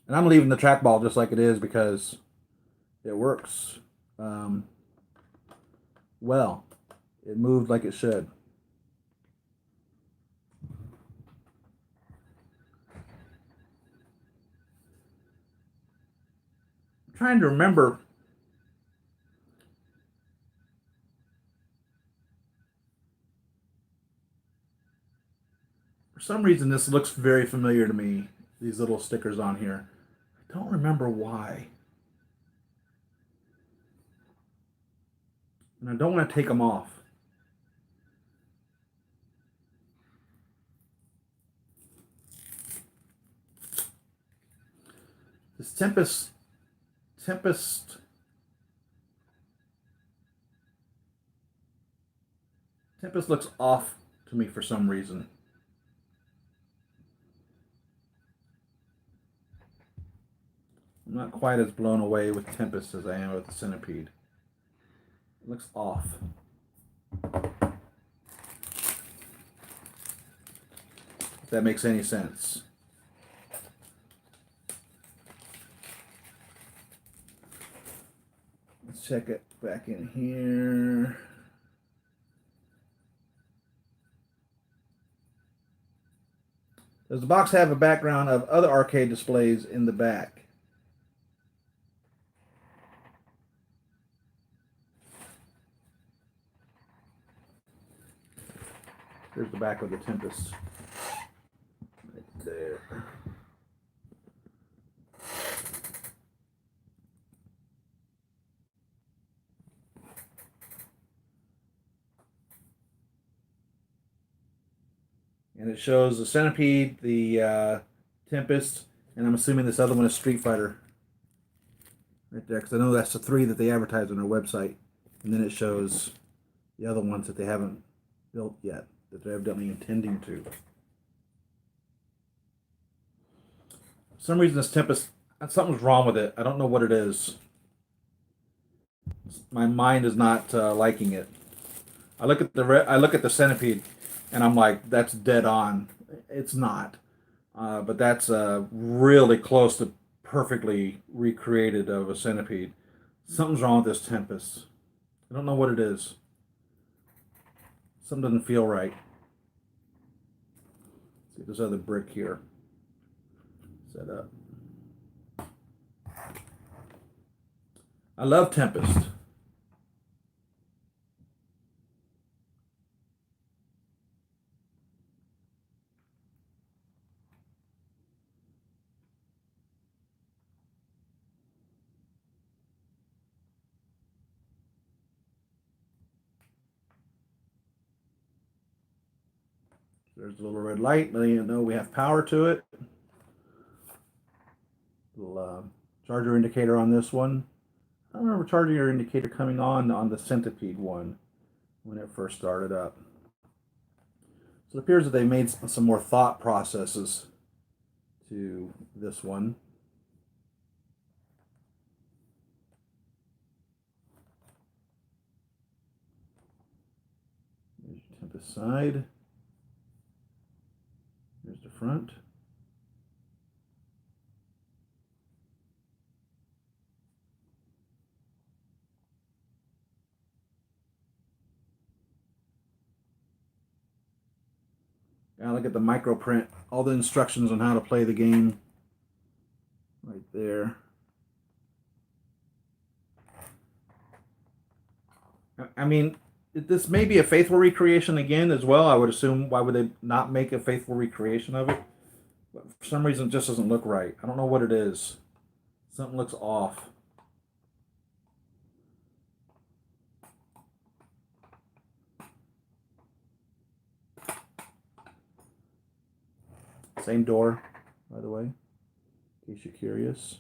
And I'm leaving the trackball just like it is because it works. well. It moved like it should. I'm trying to remember. For some reason, this looks very familiar to me. These little stickers on here. I don't remember why. And I don't want to take them off. This Tempest looks off to me for some reason. I'm not quite as blown away with Tempest as I am with the Centipede. It looks off. If that makes any sense. Let's check it back in here. Does the box have a background of other arcade displays in the back? Here's the back of the Tempest. Right there. And it shows the Centipede, the Tempest, and I'm assuming this other one is Street Fighter. Right there, because I know that's the three that they advertise on their website. And then it shows the other ones that they haven't built yet, that they're evidently intending to. For some reason, this Tempest, something's wrong with it. I don't know what it is. My mind is not liking it. I look at the Centipede, and I'm like, that's dead on. It's not, but that's really close to perfectly recreated of a Centipede. Something's wrong with this Tempest. I don't know what it is. Something doesn't feel right. Let's see this other brick here set up. I love Tempest. There's a little red light letting you know we have power to it. Little charger indicator on this one. I remember charger indicator coming on the Centipede one when it first started up. So it appears that they made some more thought processes to this one. There's your Tempest side. Here's the front. Now look at the micro print. All the instructions on how to play the game. Right there. I mean, this may be a faithful recreation again as well. I would assume, why would they not make a faithful recreation of it? But for some reason, it just doesn't look right. I don't know what it is. Something looks off. Same door, by the way, in case you're curious.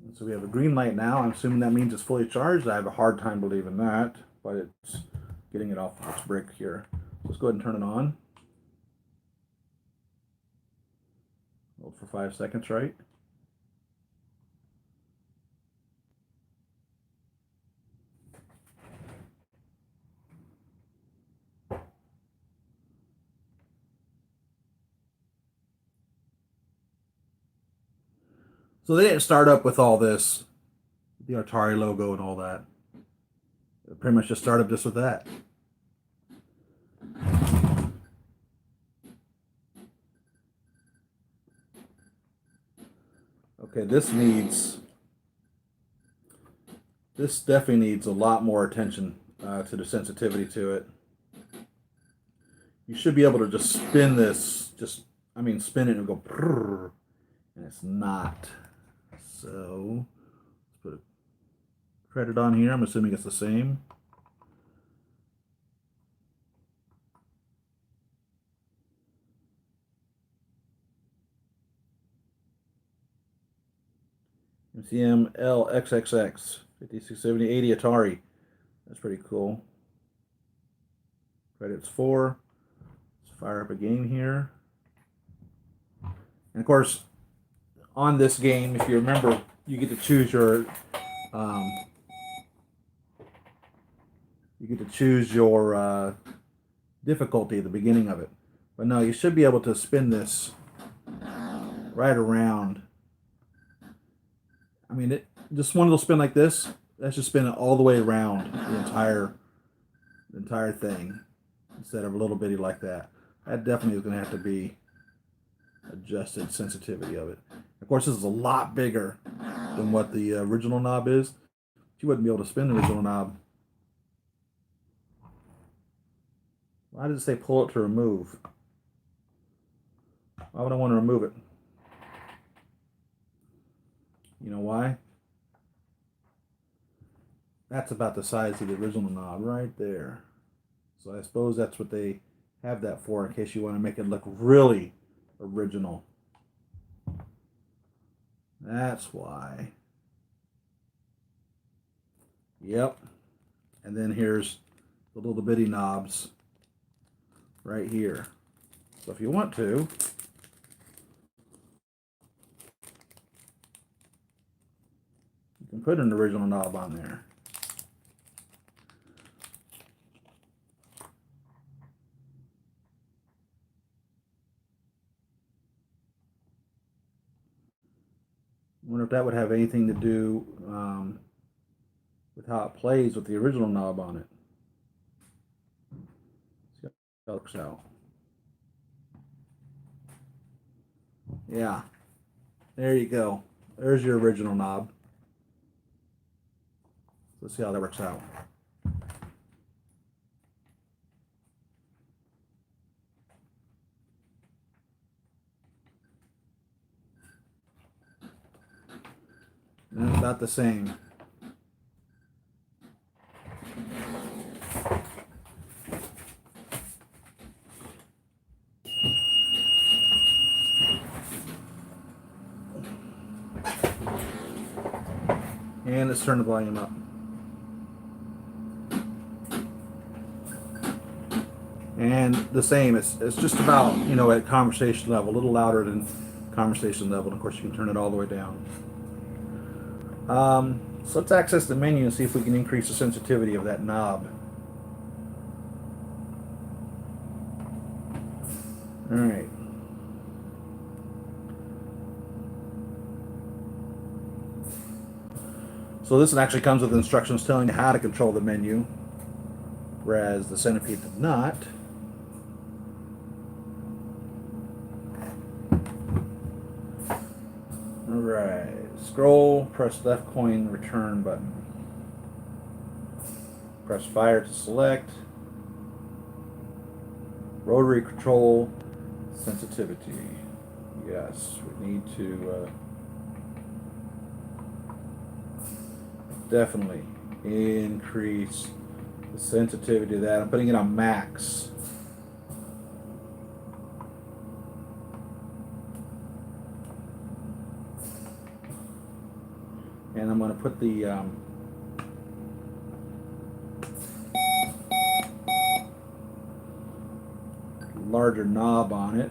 And so we have a green light now. I'm assuming that means it's fully charged. I have a hard time believing that, but it's getting it off of its brick here. Let's go ahead and turn it on. Hold for 5 seconds, right? So they didn't start up with all this, the Atari logo and all that. They pretty much just started just with that. Okay, this definitely needs a lot more attention to the sensitivity to it. You should be able to just spin this, spin it and go, brrr, and it's not. So, let's put a credit on here. I'm assuming it's the same. MCM LXXX 567080 Atari. That's pretty cool. Credits 4. Let's fire up a game here. And of course, on this game, if you remember, you get to choose your difficulty at the beginning of it. But no, you should be able to spin this right around. I mean, just one little spin like this, that should spin it all the way around the entire thing, instead of a little bitty like that. That definitely is going to have to be adjusted sensitivity of it. Of course, this is a lot bigger than what the original knob is. You wouldn't be able to spin the original knob. Why does it say pull it to remove? Why would I want to remove it? You know why? That's about the size of the original knob right there. So I suppose that's what they have that for, in case you want to make it look really original. That's why. Yep. And then here's the little bitty knobs right here. So if you want to, you can put an original knob on there. I wonder if that would have anything to do with how it plays with the original knob on it. See how it looks out. Yeah, there you go. There's your original knob. Let's see how that works out. And it's about the same. And let's turn the volume up. And the same, it's just about, at conversation level, a little louder than conversation level. And of course, you can turn it all the way down. So let's access the menu and see if we can increase the sensitivity of that knob. All right. So this one actually comes with instructions telling you how to control the menu, whereas the Centipede did not. All right. Scroll, press left coin return button. Press fire to select. Rotary control sensitivity. Yes, we need to definitely increase the sensitivity of that. I'm putting it on max. And I'm going to put the larger knob on it.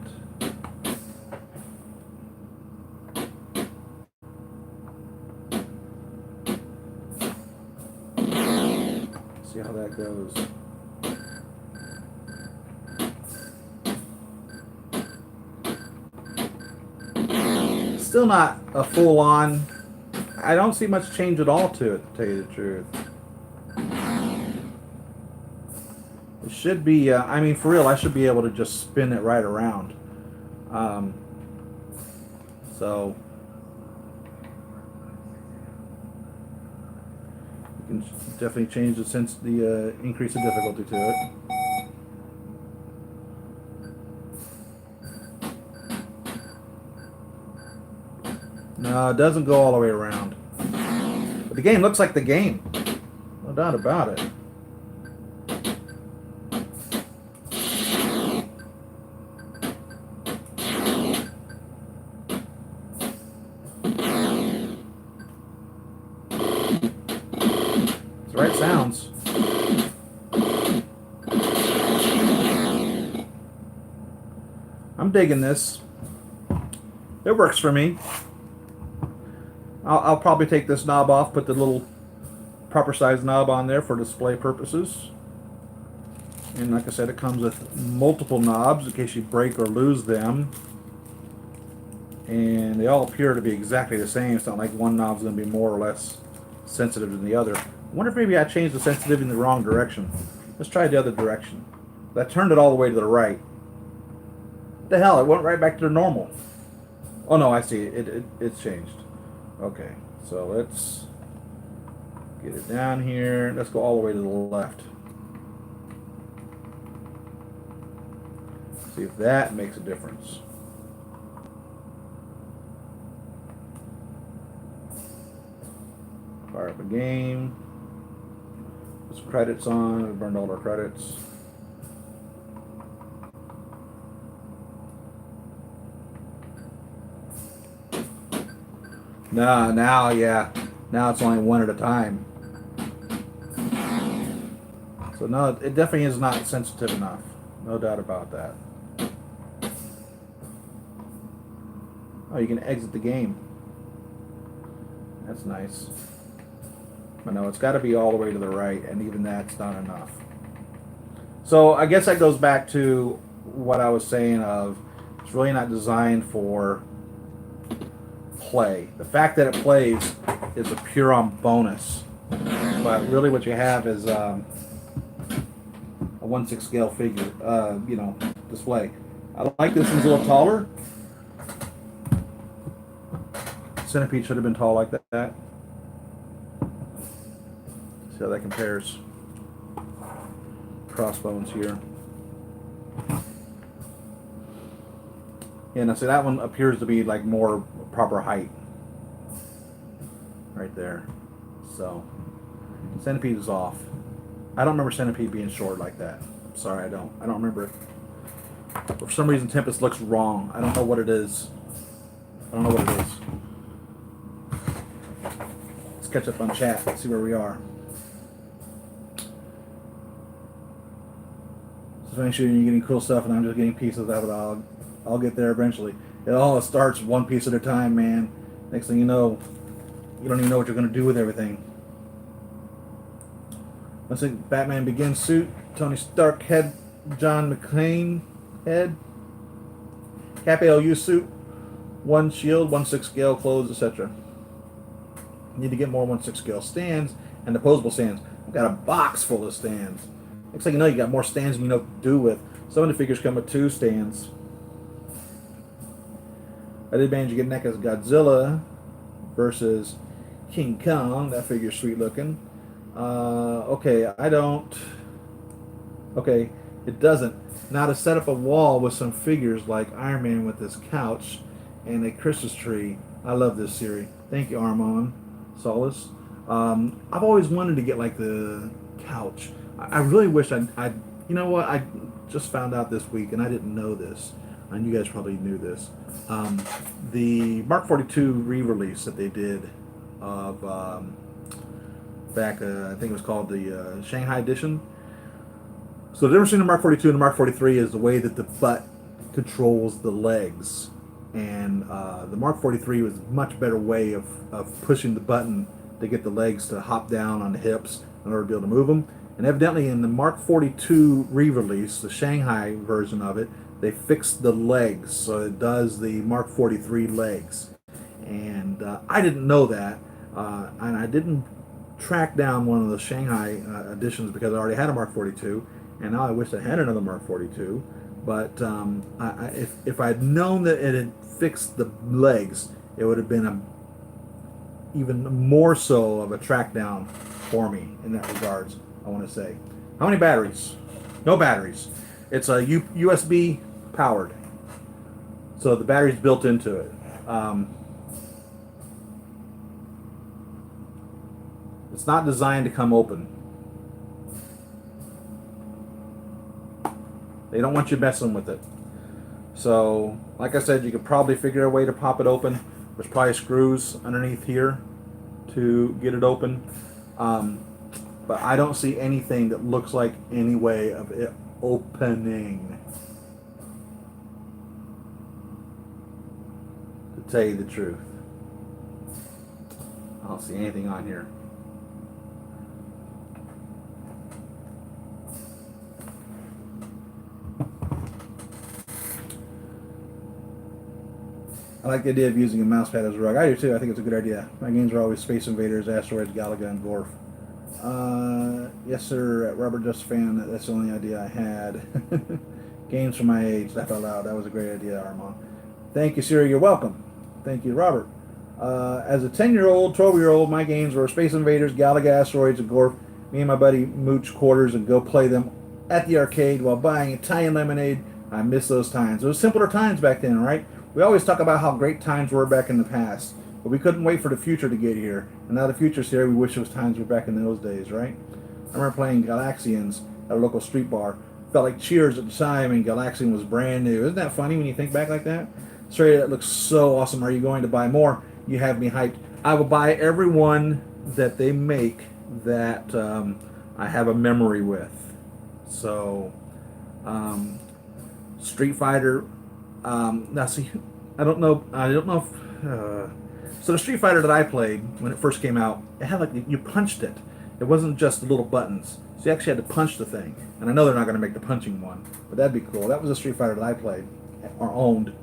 See how that goes. still not a full-on. I don't see much change at all to it, to tell you the truth. It should be, I mean, for real, I should be able to just spin it right around. So, you can definitely change the increase the difficulty to it. No, it doesn't go all the way around. But the game looks like the game. No doubt about it. It's the right sounds. I'm digging this. It works for me. I'll probably take this knob off, put the little proper size knob on there for display purposes. And like I said, it comes with multiple knobs in case you break or lose them. And they all appear to be exactly the same. It's not like one knob's going to be more or less sensitive than the other. I wonder if maybe I changed the sensitivity in the wrong direction. Let's try the other direction. I turned it all the way to the right. What the hell? It went right back to the normal. Oh no, I see. It's changed. Okay, so let's get it down here. Let's go all the way to the left. See if that makes a difference. Fire up a game. Put some credits on. We burned all our credits. No, now, yeah. Now it's only one at a time. So no, it definitely is not sensitive enough. No doubt about that. Oh, you can exit the game. That's nice. But no, it's got to be all the way to the right, and even that's not enough. So I guess that goes back to what I was saying of it's really not designed for play. The fact that it plays is a pure on bonus, but really what you have is a 1/6 scale figure, display. I like this one's a little taller. Centipede should have been tall like that. See how that compares. Crossbones here. Yeah, now see that one appears to be like more proper height. Right there. So, Centipede is off. I don't remember Centipede being short like that. I'm sorry, I don't remember it. But for some reason, Tempest looks wrong. I don't know what it is. I don't know what it is. Let's catch up on chat. Let's see where we are. So make sure you're getting cool stuff, and I'm just getting pieces of it. I'll get there eventually. It all starts one piece at a time, man. Next thing you know, you don't even know what you're going to do with everything. Let's see, Batman Begins suit, Tony Stark head, John McClane head, Cap ALU suit, 1 shield, 1/6 scale clothes, etc. Need to get more 1/6 scale stands and opposable stands. I've got a box full of stands. Looks like you know you got more stands than you know what to do with. Some of the figures come with 2 stands. I did manage to get NECA's Godzilla versus King Kong. That figure's sweet looking. Okay, I don't. Okay, it doesn't. Now to set up a wall with some figures like Iron Man with this couch and a Christmas tree. I love this series. Thank you, Armand Solis. I've always wanted to get like the couch. I really wish you know what? I just found out this week, and I didn't know this. And you guys probably knew this. The Mark 42 re-release that they did of back, I think it was called the Shanghai edition. So the difference between the Mark 42 and the Mark 43 is the way that the butt controls the legs. And the Mark 43 was a much better way of pushing the button to get the legs to hop down on the hips in order to be able to move them. And evidently in the Mark 42 re-release, the Shanghai version of it, they fixed the legs, so it does the Mark 43 legs. And I didn't know that, and I didn't track down one of the Shanghai editions because I already had a Mark 42, and now I wish I had another Mark 42. But if I'd known that it had fixed the legs, it would have been even more so of a track down for me in that regards, I want to say. How many batteries? No batteries. It's a USB powered, so the battery's built into it. It's not designed to come open. They don't want you messing with it. So, like I said, you could probably figure a way to pop it open. There's probably screws underneath here to get it open. But I don't see anything that looks like any way of it opening. To tell you the truth. I don't see anything on here. I like the idea of using a mouse pad as a rug. I do too. I think it's a good idea. My games are always Space Invaders, Asteroids, Galaga, and Gorf. Yes, sir. Robert Just Fan. That's the only idea I had. Games for my age. Laugh out loud. That was a great idea, Armand. Thank you, Siri. You're welcome. Thank you, Robert. As a 10-year-old, 12-year-old, my games were Space Invaders, Galaga, Asteroids, and Gorf. Me and my buddy mooch quarters and go play them at the arcade while buying Italian lemonade. I miss those times. It was simpler times back then, right? We always talk about how great times were back in the past, but we couldn't wait for the future to get here. And now the future's here, we wish those times were back in those days, right? I remember playing Galaxians at a local street bar. Felt like Cheers at the time, and Galaxian was brand new. Isn't that funny when you think back like that? Sorry, that looks so awesome. Are you going to buy more? You have me hyped. I will buy every one that they make that I have a memory with. So, Street Fighter. Now see, I don't know if, so the Street Fighter that I played when it first came out, it had like, you punched it. It wasn't just the little buttons. So you actually had to punch the thing. And I know they're not going to make the punching one, but that'd be cool. That was a Street Fighter that I played, or owned.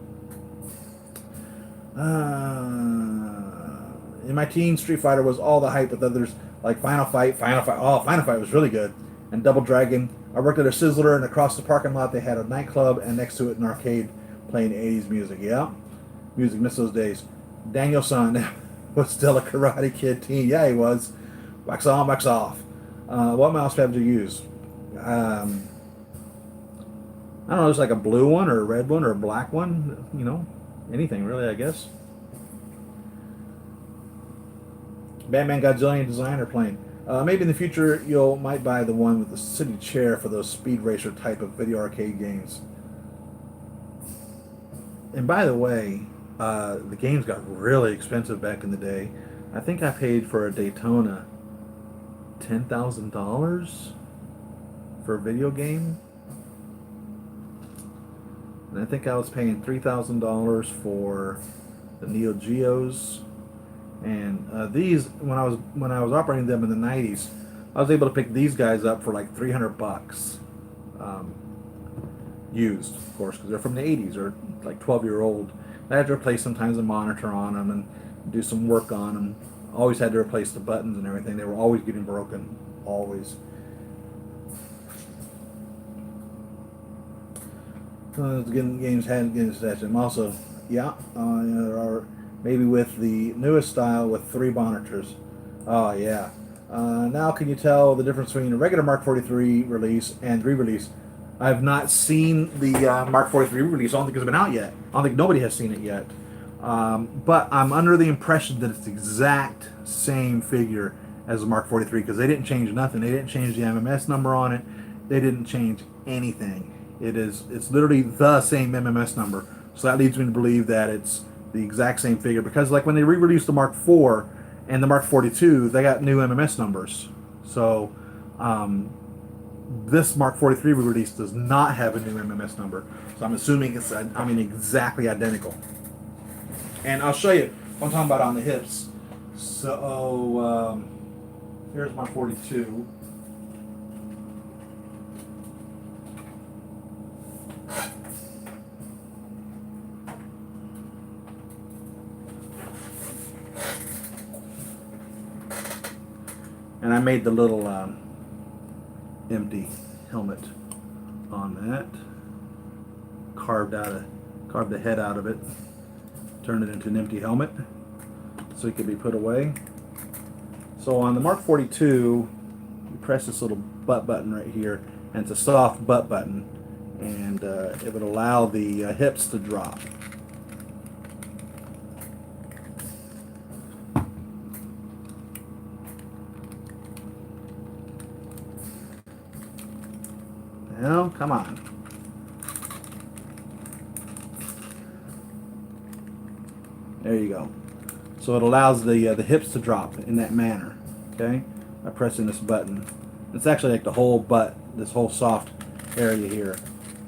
In my teens, Street Fighter was all the hype with others, like Final Fight. Oh, Final Fight was really good. And Double Dragon. I worked at a Sizzler, and across the parking lot they had a nightclub, and next to it an arcade playing 80s music. Yeah, music, miss those days. Daniel Son was still a Karate Kid teen. Yeah, he was. Wax on, wax off. What mouse pad did you use? I don't know, there's like a blue one or a red one or a black one. You know, anything really, I guess. Batman Godzillion designer plane. Maybe in the future you might buy the one with the city chair for those speed racer type of video arcade games. And by the way, the games got really expensive back in the day. I think I paid for a Daytona $10,000 for a video game. And I think I was paying $3,000 for the Neo Geos. And these, when I was operating them in the 90s, I was able to pick these guys up for like $300, used, of course, because they're from the 80s or like 12-year-old. I had to replace sometimes the monitor on them and do some work on them. Always had to replace the buttons and everything. They were always getting broken, always. Games hadn't getting session. Also, yeah, there are. Maybe with the newest style with 3 monitors. Oh, yeah. Now can you tell the difference between a regular Mark 43 release and re-release? I have not seen the Mark 43 release. I don't think it's been out yet. I don't think nobody has seen it yet. But I'm under the impression that it's the exact same figure as the Mark 43 because they didn't change nothing. They didn't change the MMS number on it. They didn't change anything. It's literally the same MMS number. So that leads me to believe that it's the exact same figure because like when they re-released the Mark IV and the Mark 42, they got new MMS numbers. So this Mark 43 re-release does not have a new MMS number. So I'm assuming it's exactly identical. And I'll show you what I'm talking about on the hips. So here's my 42. And I made the little empty helmet on that. Carved the head out of it. Turned it into an empty helmet so it could be put away. So on the Mark 42, you press this little butt button right here, and it's a soft butt button, and it would allow the hips to drop. Now, come on. There you go. So it allows the hips to drop in that manner, okay, by pressing this button. It's actually like the whole butt, this whole soft area here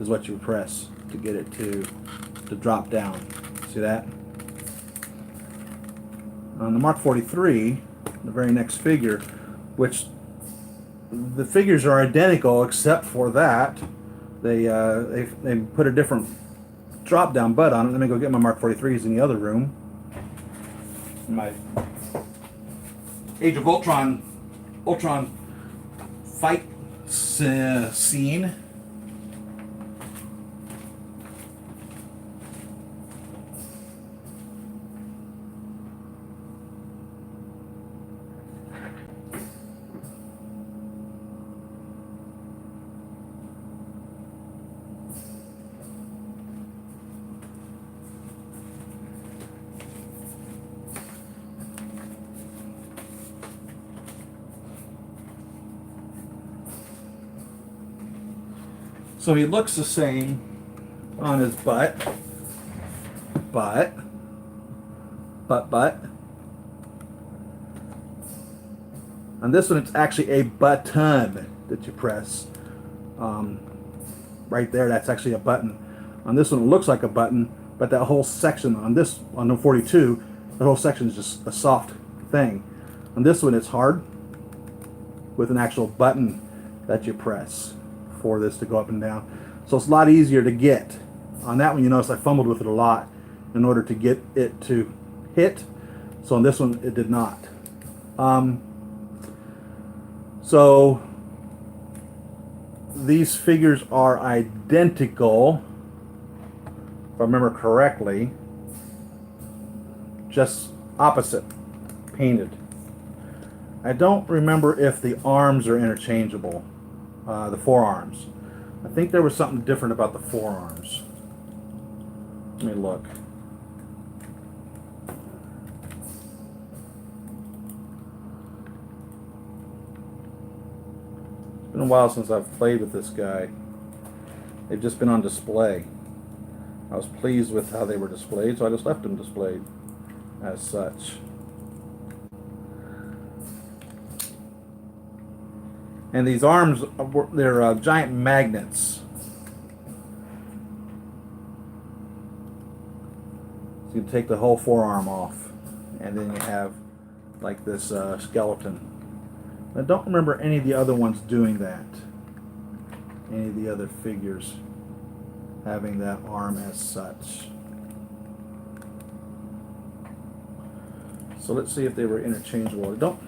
is what you press to get it to drop down. See that? On the Mark 43, the very next figure, which the figures are identical except for that they put a different drop down butt on it. Let me go get my Mark 43s in the other room. My Age of Ultron fight scene. So he looks the same on his butt. On this one, it's actually a button that you press. Right there, that's actually a button. On this one, it looks like a button, but that whole section on the 42, the whole section is just a soft thing. On this one, it's hard with an actual button that you press for this to go up and down. So it's a lot easier to get. On that one, you notice I fumbled with it a lot in order to get it to hit. So on this one, it did not. So these figures are identical, if I remember correctly, just opposite, painted. I don't remember if the arms are interchangeable. The forearms. I think there was something different about the forearms. Let me look. It's been a while since I've played with this guy. They've just been on display. I was pleased with how they were displayed, so I just left them displayed as such. And these arms, they're giant magnets. So you take the whole forearm off, and then you have like this skeleton. I don't remember any of the other ones doing that. Any of the other figures having that arm as such. So let's see if they were interchangeable. I don't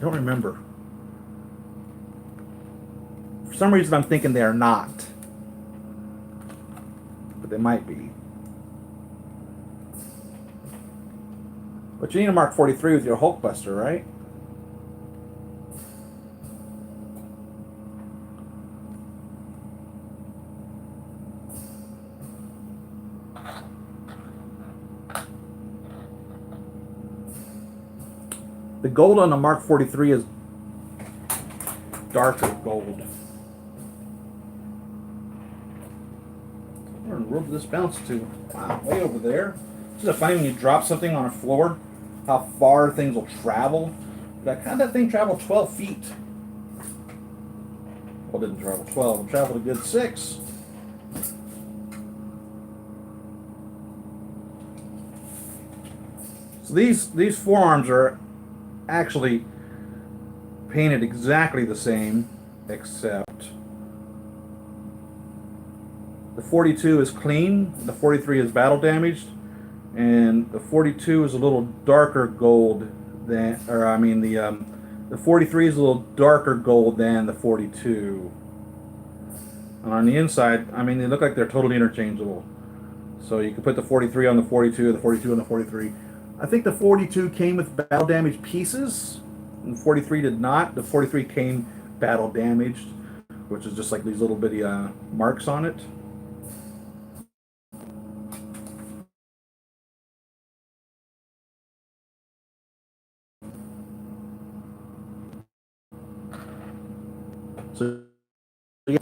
remember. For some reason, I'm thinking they are not, but they might be. But you need a Mark 43 with your Hulkbuster, right? The gold on the Mark 43 is darker gold. Where in the world did this bounce to? Wow, way over there. Isn't it funny when you drop something on a floor, how far things will travel? Like, how'd that thing travel 12 feet? Well, it didn't travel 12. It traveled a good 6. So these forearms are actually painted exactly the same, except the 42 is clean, the 43 is battle damaged, and the 42 is a little darker gold than, or I mean the The 43 is a little darker gold than the 42. And on the inside, I mean, they look like they're totally interchangeable. So you can put the 43 on the 42, the 42 on the 43. I think the 42 came with battle damaged pieces, and the 43 did not. The 43 came battle damaged, which is just like these little bitty marks on it. So, yeah,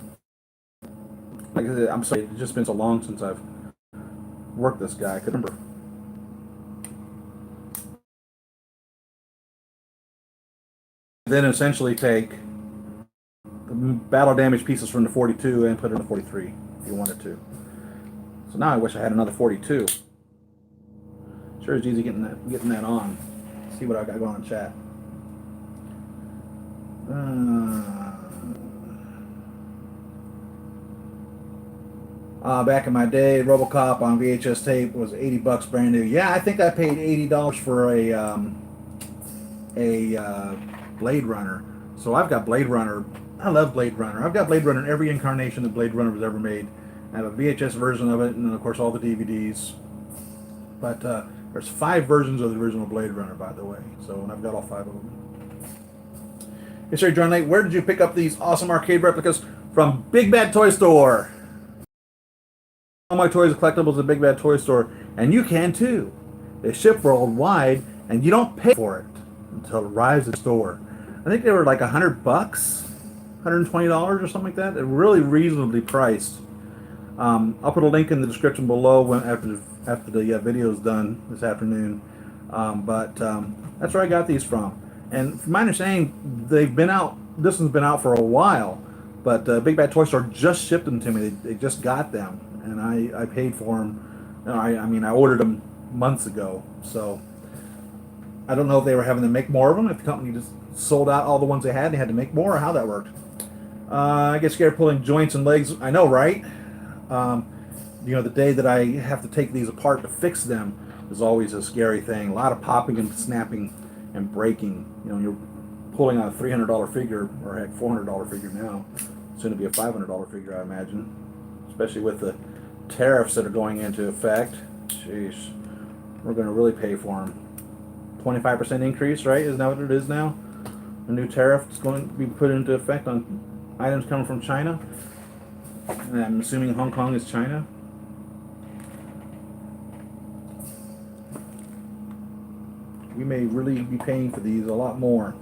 like I said, I'm sorry, it's just been so long since I've worked this guy. I couldn't remember. Then essentially take the battle damage pieces from the 42 and put it in the 43 if you wanted to. So now I wish I had another 42. Sure is easy getting that on. Let's see what I got going on in chat. Back in my day, RoboCop on VHS tape was $80 brand new. Yeah, I think I paid $80 for a Blade Runner. So I've got Blade Runner. I love Blade Runner. I've got Blade Runner in every incarnation that Blade Runner was ever made. I have a VHS version of it, and then of course all the DVDs. But there's 5 versions of the original Blade Runner, by the way. So and I've got all 5 of them. Hey, sorry, John Knight, where did you pick up these awesome arcade replicas? From Big Bad Toy Store. All my toys are collectibles at Big Bad Toy Store, and you can too. They ship worldwide, and you don't pay for it until it arrives at the store. I think they were like $100, $120 or something like that. They're really reasonably priced. I'll put a link in the description below after the video is done this afternoon. That's where I got these from. And from my understanding, they've been out. This one's been out for a while, but Big Bad Toy Store just shipped them to me. They just got them, and I paid for them. I mean, I ordered them months ago, so I don't know if they were having to make more of them. If the company just sold out all the ones they had to make more, or how that worked. I get scared pulling joints and legs. I know, right? The day that I have to take these apart to fix them is always a scary thing. A lot of popping and snapping and breaking. You're pulling on a $300 figure, or heck, $400 figure now. Soon to be a $500 figure, I imagine. Especially with the tariffs that are going into effect. Jeez, we're going to really pay for them. 25% increase, right? Isn't that what it is now? A new tariff is going to be put into effect on items coming from China. And I'm assuming Hong Kong is China. We may really be paying for these a lot more.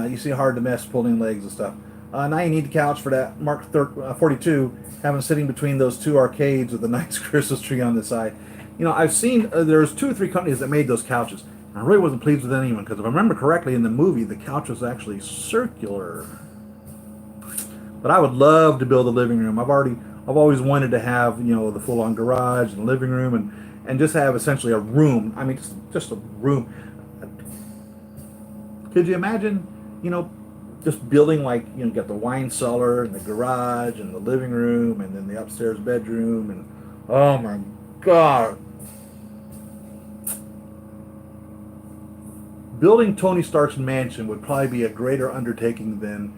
You see hard to mess pulling legs and stuff. Now you need the couch for that Mark 42, having sitting between those 2 arcades with a nice Christmas tree on the side. I've seen there's 2 or 3 companies that made those couches. And I really wasn't pleased with anyone because if I remember correctly in the movie, the couch was actually circular. But I would love to build a living room. I've always wanted to have the full-on garage and living room and just have essentially a room. I mean, just a room. Could you imagine, just building get the wine cellar and the garage and the living room and then the upstairs bedroom and oh my God. Building Tony Stark's mansion would probably be a greater undertaking than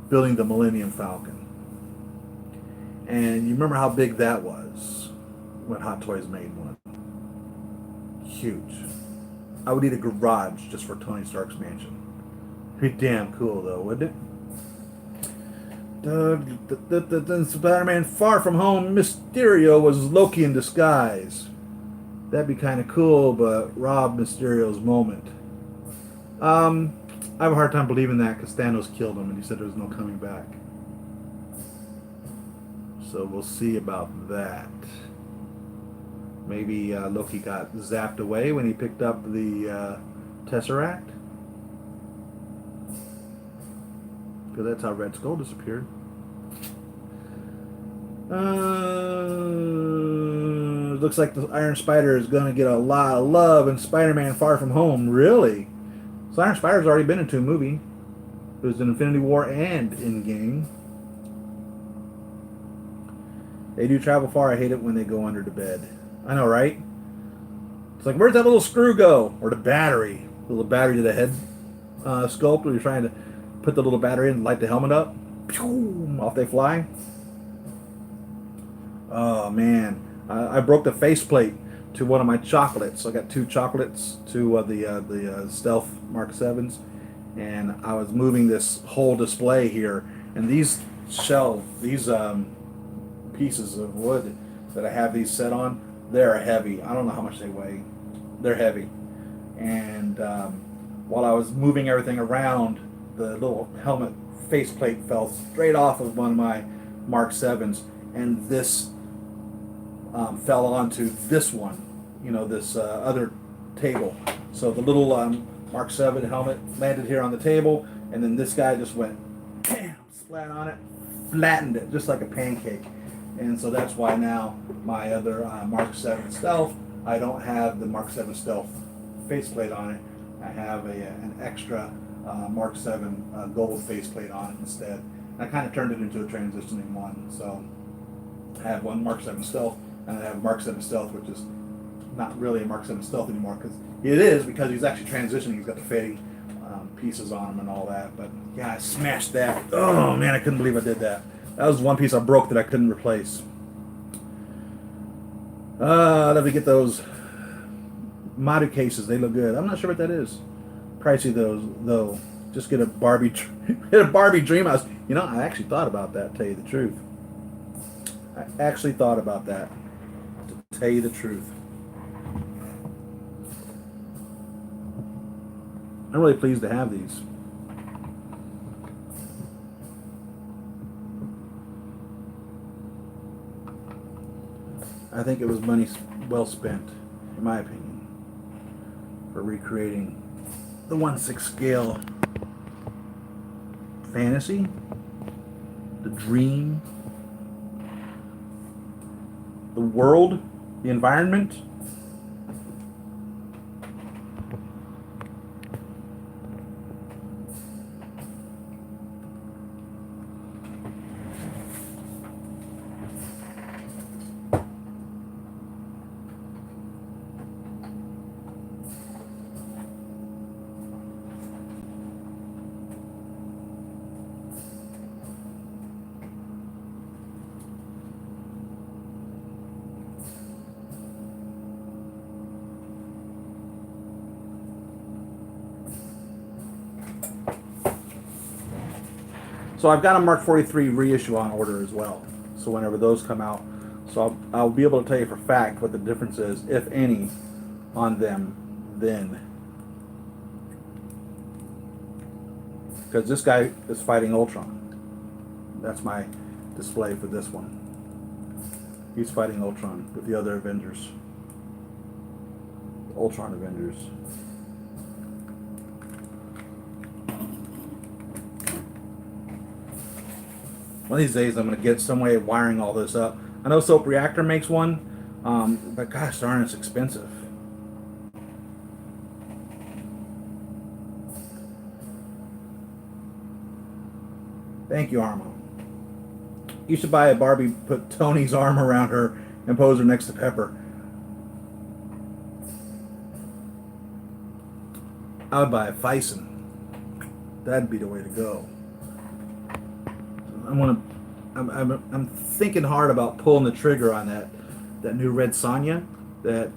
building the Millennium Falcon. And you remember how big that was when Hot Toys made one. Huge. I would need a garage just for Tony Stark's mansion. Pretty damn cool though, wouldn't it? Spider-Man Far From Home Mysterio was Loki in disguise. That'd be kind of cool, but rob Mysterio's moment. I have a hard time believing that because Thanos killed him and he said there was no coming back. So we'll see about that. Maybe Loki got zapped away when he picked up the Tesseract. Because that's how Red Skull disappeared. Looks like the Iron Spider is going to get a lot of love in Spider-Man Far From Home. Really? So Iron Spider's already been into a movie. It was in Infinity War and Endgame. They do travel far. I hate it when they go under the bed. I know, right? It's like, where'd that little screw go? Or the battery. The little battery to the head sculpt where you're trying to put the little battery in and light the helmet up. Pew! Off they fly. Oh, man. I broke the faceplate to one of my chocolates. I got two chocolates, two of the Stealth Mark 7s. And I was moving this whole display here. And these these pieces of wood that I have these set on, they're heavy. I don't know how much they weigh. They're heavy. And while I was moving everything around, the little helmet faceplate fell straight off of one of my Mark 7s, and this fell onto this one, this other table. So the little Mark 7 helmet landed here on the table, and then this guy just went bam, splat on it, flattened it just like a pancake. And so that's why now my other Mark 7 Stealth, I don't have the Mark 7 Stealth faceplate on it. I have an extra Mark 7 gold faceplate on it instead. And I kind of turned it into a transitioning one. So I have one Mark 7 Stealth, and I have Mark 7 Stealth, which is not really a Mark 7 Stealth anymore, because it is, because he's actually transitioning. He's got the fading pieces on him and all that. But yeah, I smashed that. Oh man, I couldn't believe I did that. That was one piece I broke that I couldn't replace. Let me get those Madu cases. They look good. I'm not sure what that is. Pricey though. Just get a Barbie, get a Barbie Dreamhouse. I actually thought about that. To tell you the truth, I actually thought about that. To tell you the truth, I'm really pleased to have these. I think it was money well spent, in my opinion, for recreating the 1/6 scale fantasy, the dream, the world, the environment. So I've got a Mark 43 reissue on order as well. So whenever those come out, so I'll be able to tell you for fact what the difference is, if any, on them then. Because this guy is fighting Ultron. That's my display for this one. He's fighting Ultron with the other Avengers. Ultron Avengers. One of these days I'm going to get some way of wiring all this up. I know Soap Reactor makes one, but gosh darn, it's expensive. Thank you, Arma. You should buy a Barbie, put Tony's arm around her, and pose her next to Pepper. I would buy a Fison. That'd be the way to go. I'm thinking hard about pulling the trigger on that new red Sonya that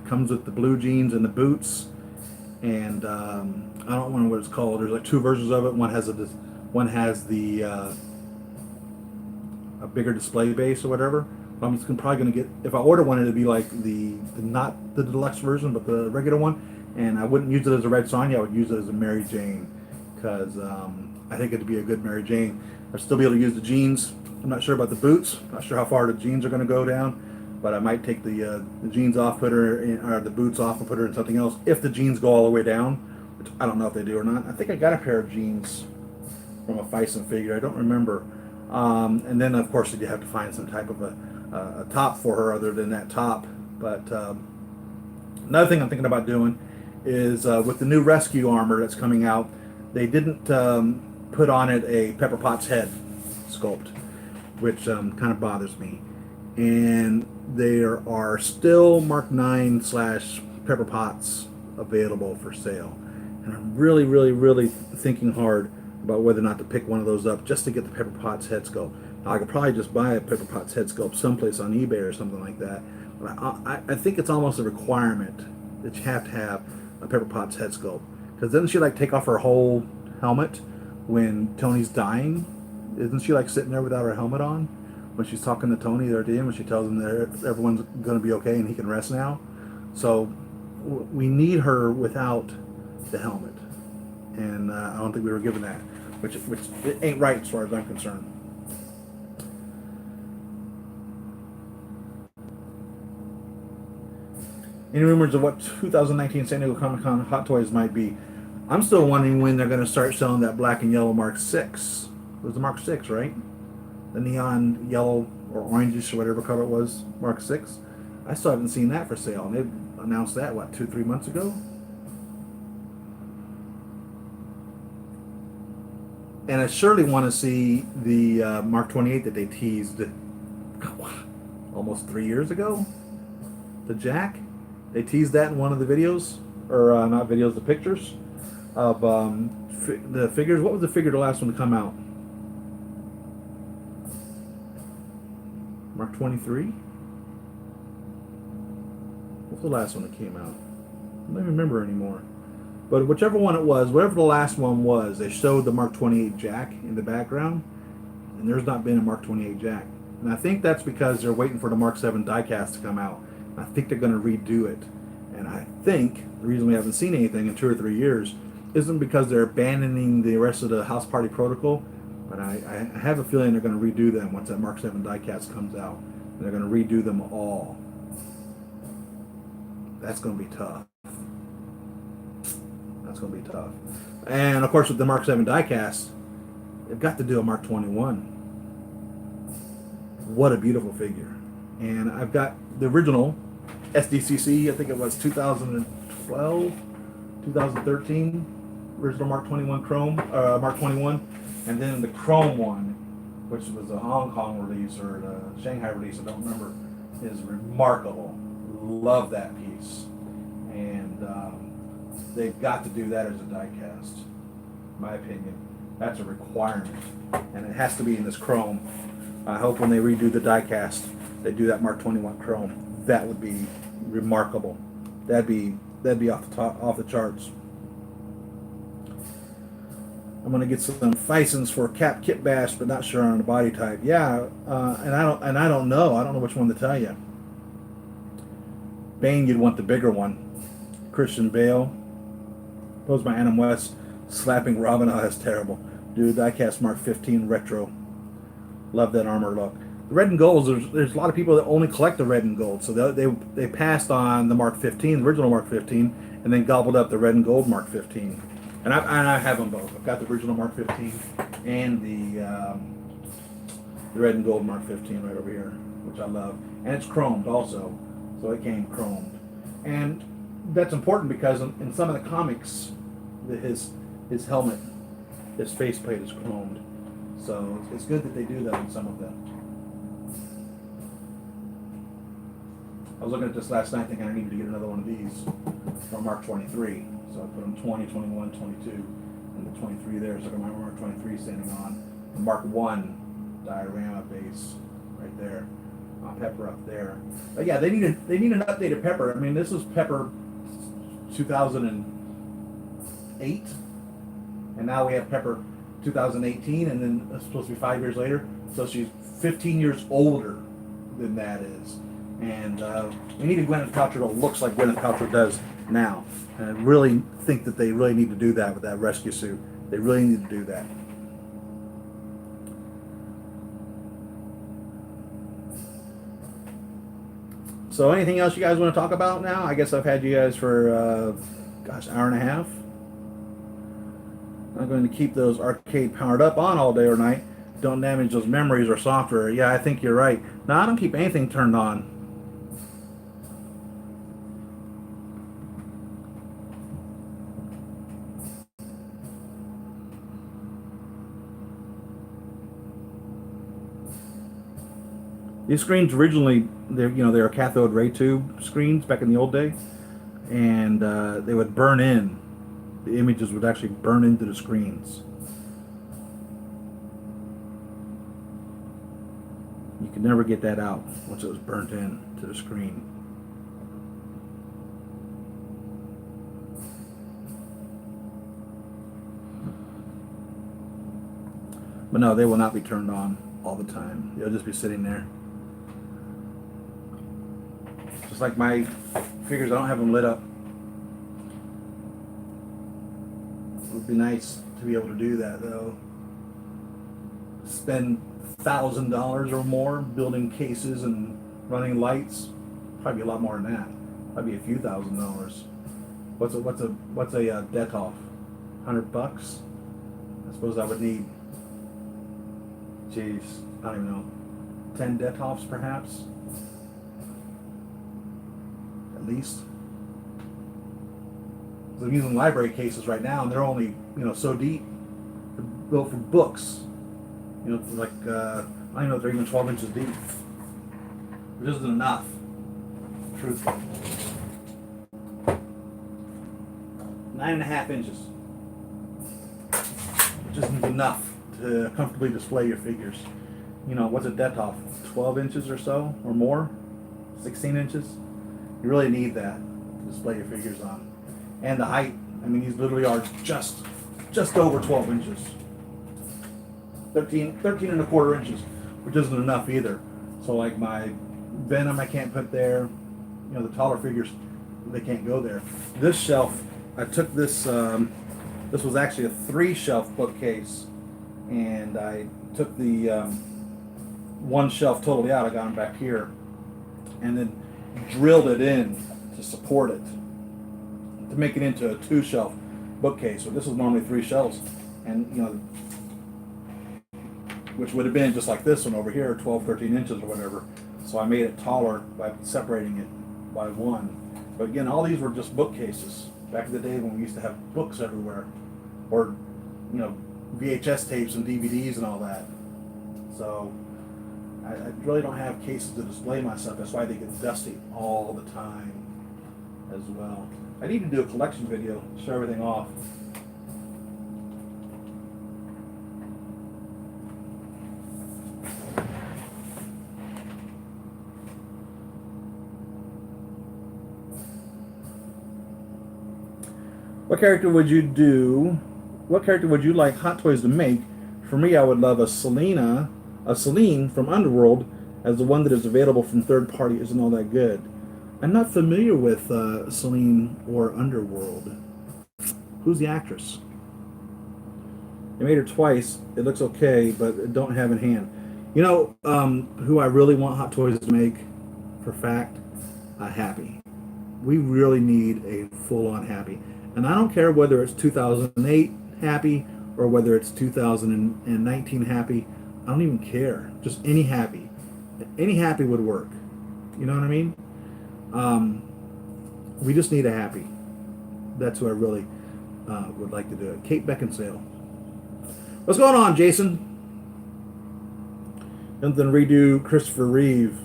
comes with the blue jeans and the boots, and I don't know what it's called. There's like two versions of it. One has the a bigger display base or whatever. I'm just probably gonna get, if I order one, it'd be like the not the deluxe version, but the regular one. And I wouldn't use it as a red Sonya. I would use it as a Mary Jane, because I think it'd be a good Mary Jane. I'll still be able to use the jeans. I'm not sure about the boots. Not sure how far the jeans are going to go down, but I might take the jeans off, put her in, or the boots off, and put her in something else. If the jeans go all the way down, which I don't know if they do or not. I think I got a pair of jeans from a Fison figure. I don't remember. And then of course you have to find some type of a top for her other than that top. But another thing I'm thinking about doing is with the new rescue armor that's coming out, they didn't put on it a Pepper Potts head sculpt, which kind of bothers me. And there are still Mark 9 slash Pepper Pots available for sale. And I'm really thinking hard about whether or not to pick one of those up just to get the Pepper Potts head sculpt. Now, I could probably just buy a Pepper Potts head sculpt someplace on eBay or something like that. But I think it's almost a requirement that you have to have a Pepper Potts head sculpt. Because doesn't she like take off her whole helmet when Tony's dying? Isn't she like sitting there without her helmet on when she's talking to Tony there at the end, when she tells him that everyone's going to be okay and he can rest now? So we need her without the helmet, and I don't think we were given that, which it ain't right as far as I'm concerned. Any rumors of what 2019 San Diego Comic-Con Hot Toys might be? I'm still wondering when they're going to start selling that black and yellow Mark 6. It was the Mark 6, right? The neon yellow or orangish or whatever color it was, Mark 6. I still haven't seen that for sale. And they announced that, what, 2-3 months ago? And I surely want to see the Mark 28 that they teased almost 3 years ago. The Jack. They teased that in one of the videos, or not videos, the pictures of the figures. What was the figure, the last one to come out? Mark 23? What's the last one that came out? I don't even remember anymore. But whichever one it was, whatever the last one was, they showed the Mark 28 Jack in the background, and there's not been a Mark 28 Jack. And I think that's because they're waiting for the Mark 7 diecast to come out. I think they're going to redo it. And I think the reason we haven't seen anything in 2 or 3 years isn't because they're abandoning the rest of the House Party protocol, but I have a feeling they're going to redo them once that Mark 7 diecast comes out. And they're going to redo them all. That's going to be tough. That's going to be tough. And of course, with the Mark 7 diecast, they've got to do a Mark 21. What a beautiful figure. And I've got the original SDCC, I think it was 2012, 2013, original Mark 21 Chrome, Mark 21, and then the Chrome one, which was a Hong Kong release or a Shanghai release, I don't remember, is remarkable. Love that piece. And they've got to do that as a diecast, in my opinion. That's a requirement, and it has to be in this Chrome. I hope when they redo the diecast, they do that Mark 21 Chrome. That would be remarkable. That'd be off the charts. I'm gonna get some Fisons for Cap Kit Bash, but not sure on the body type. Yeah, and I don't know. I don't know which one to tell you. Bane, you'd want the bigger one. Christian Bale. Posed by Adam West, slapping Robin. Oh, that's terrible. Dude, diecast Mark 15 retro. Love that armor look. The red and golds, there's a lot of people that only collect the red and gold, so they passed on the Mark 15, the original Mark 15, and then gobbled up the red and gold Mark 15. And I have them both. I've got the original Mark 15 and the red and gold Mark 15 right over here, which I love. And it's chromed also, so it came chromed. And that's important because in some of the comics, his helmet, his faceplate is chromed. So it's good that they do that in some of them. I was looking at this last night thinking I needed to get another one of these for Mark 23. So I put them 20, 21, 22, and the 23 there. So I got my Mark 23 standing on the Mark 1 diorama base right there. Pepper up there. But yeah, they need an updated Pepper. I mean, this was Pepper 2008, and now we have Pepper 2018, and then it's supposed to be 5 years later. So she's 15 years older than that is. And we need a Gwyneth Paltrow that looks like Gwyneth Paltrow does now. And I really think that they really need to do that with that rescue suit. They really need to do that. So anything else you guys want to talk about now? I guess I've had you guys for, hour and a half. I'm going to keep those arcade powered up on all day or night. Don't damage those memories or software. Yeah, I think you're right. No, I don't keep anything turned on. These screens originally, they were cathode ray tube screens back in the old day, and they would burn in. The images would actually burn into the screens. You could never get that out once it was burnt in to the screen. But no, they will not be turned on all the time. They'll just be sitting there. Just like my figures, I don't have them lit up. It would be nice to be able to do that, though. Spend $1,000 or more building cases and running lights. Probably a lot more than that. Probably a few $1,000s. What's a Detolf? $100? I suppose I would need, geez, I don't even know, 10 Detolfs perhaps, at least. I'm using library cases right now, and they're only so deep. They're built for books. Like I don't even know if they're even 12 inches deep. Which isn't enough, truthfully. 9.5 inches, which isn't enough to comfortably display your figures. What's a Detolf? 12 inches or so, or more? 16 inches? You really need that to display your figures on. And the height, I mean, these literally are just over 12 inches. 13 and a quarter inches, which isn't enough either. So like my Venom I can't put there. The taller figures, they can't go there. This shelf, I took this, this was actually a 3-shelf bookcase, and I took the one shelf totally out. I got them back here, and then drilled it in to support it, to make it into a 2-shelf bookcase. So this is normally 3 shelves, and which would have been just like this one over here, 12, 13 inches or whatever. So I made it taller by separating it by 1. But again, all these were just bookcases back in the day when we used to have books everywhere, or VHS tapes and DVDs and all that. So I really don't have cases to display my stuff. That's why they get dusty all the time as well. I need to do a collection video, show everything off. What character would you do? What character would you like Hot Toys to make? For me, I would love a Celine from Underworld, as the one that is available from third party isn't all that good. I'm not familiar with Celine or Underworld. Who's the actress? They made her twice. It looks okay, but it don't have in hand. Who I really want Hot Toys to make, for fact, Happy. We really need a full-on Happy. And I don't care whether it's 2008 Happy or whether it's 2019 Happy. I don't even care. Just any Happy. Any Happy would work. You know what I mean? We just need a Happy. That's who I really would like to do it. Kate Beckinsale. What's going on, Jason? And then redo Christopher Reeve.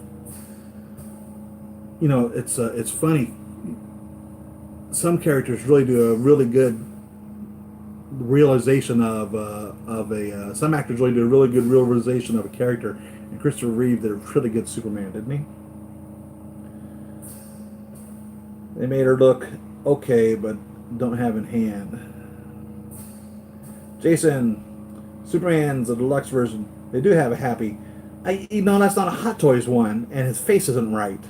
It's funny. Some characters really do a really good realization of some actors really do a really good realization of a character. And Christopher Reeve did a really good Superman, didn't he? They made her look okay, but don't have in hand. Jason, Superman's a deluxe version. They do have a Happy. That's not a Hot Toys one, and his face isn't right.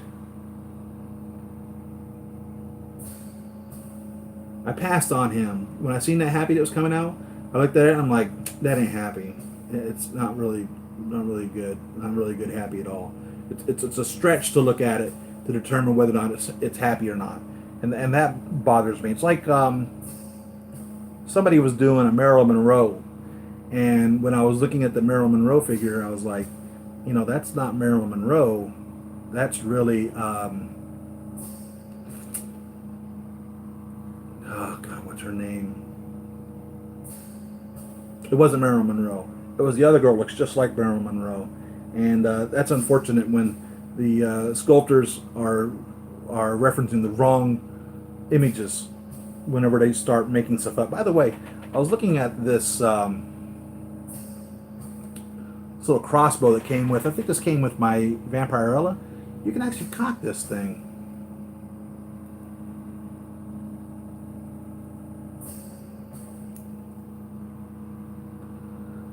I passed on him. When I seen that Happy that was coming out, I looked at it and I'm like, that ain't Happy. It's not really good. Not really good Happy at all. It's a stretch to look at it to determine whether or not it's Happy or not. And that bothers me. It's like somebody was doing a Marilyn Monroe, and when I was looking at the Marilyn Monroe figure, I was like, that's not Marilyn Monroe. That's really oh God, what's her name? It wasn't Marilyn Monroe. It was the other girl, looks just like Marilyn Monroe. and that's unfortunate when the sculptors are referencing the wrong images whenever they start making stuff up. By the way, I was looking at this this little crossbow that came with. I think this came with my Vampirella. You can actually cock this thing.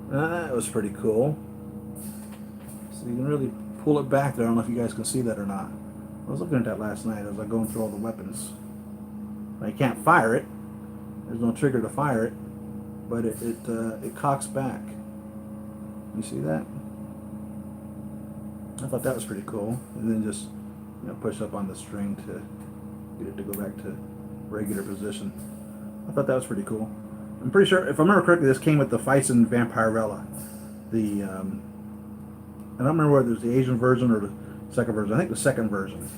That was pretty cool. So you can really pull it back there. I don't know if you guys can see that or not. I was looking at that last night as I was going through all the weapons. Now, you can't fire it. There's no trigger to fire it, but it cocks back. You see that? I thought that was pretty cool. And then just push up on the string to get it to go back to regular position. I thought that was pretty cool. I'm pretty sure, if I remember correctly, this came with the Fison Vampirella. I don't remember whether it was the Asian version or the second version. I think the second version.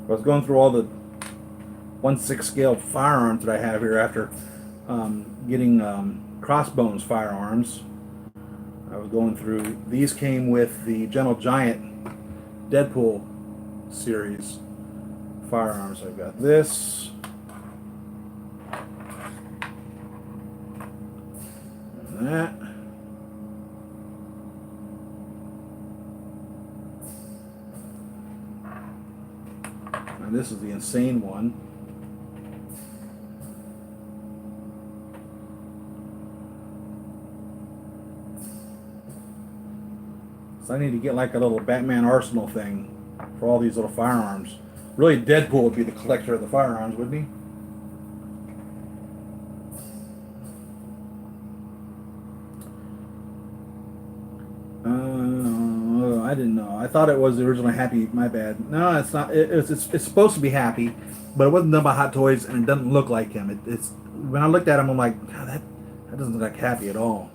I was going through all the 1/6 scale firearms that I have here after getting Crossbones firearms. I was going through, these came with the Gentle Giant Deadpool series firearms. I've got this. And that. And this is the insane one. So I need to get like a little Batman arsenal thing for all these little firearms. Really, Deadpool would be the collector of the firearms, wouldn't he? I didn't know. I thought it was the original Happy. My bad. No, it's not. It's supposed to be Happy, but it wasn't done by Hot Toys, and it doesn't look like him. It's when I looked at him, I'm like, God, that doesn't look like Happy at all.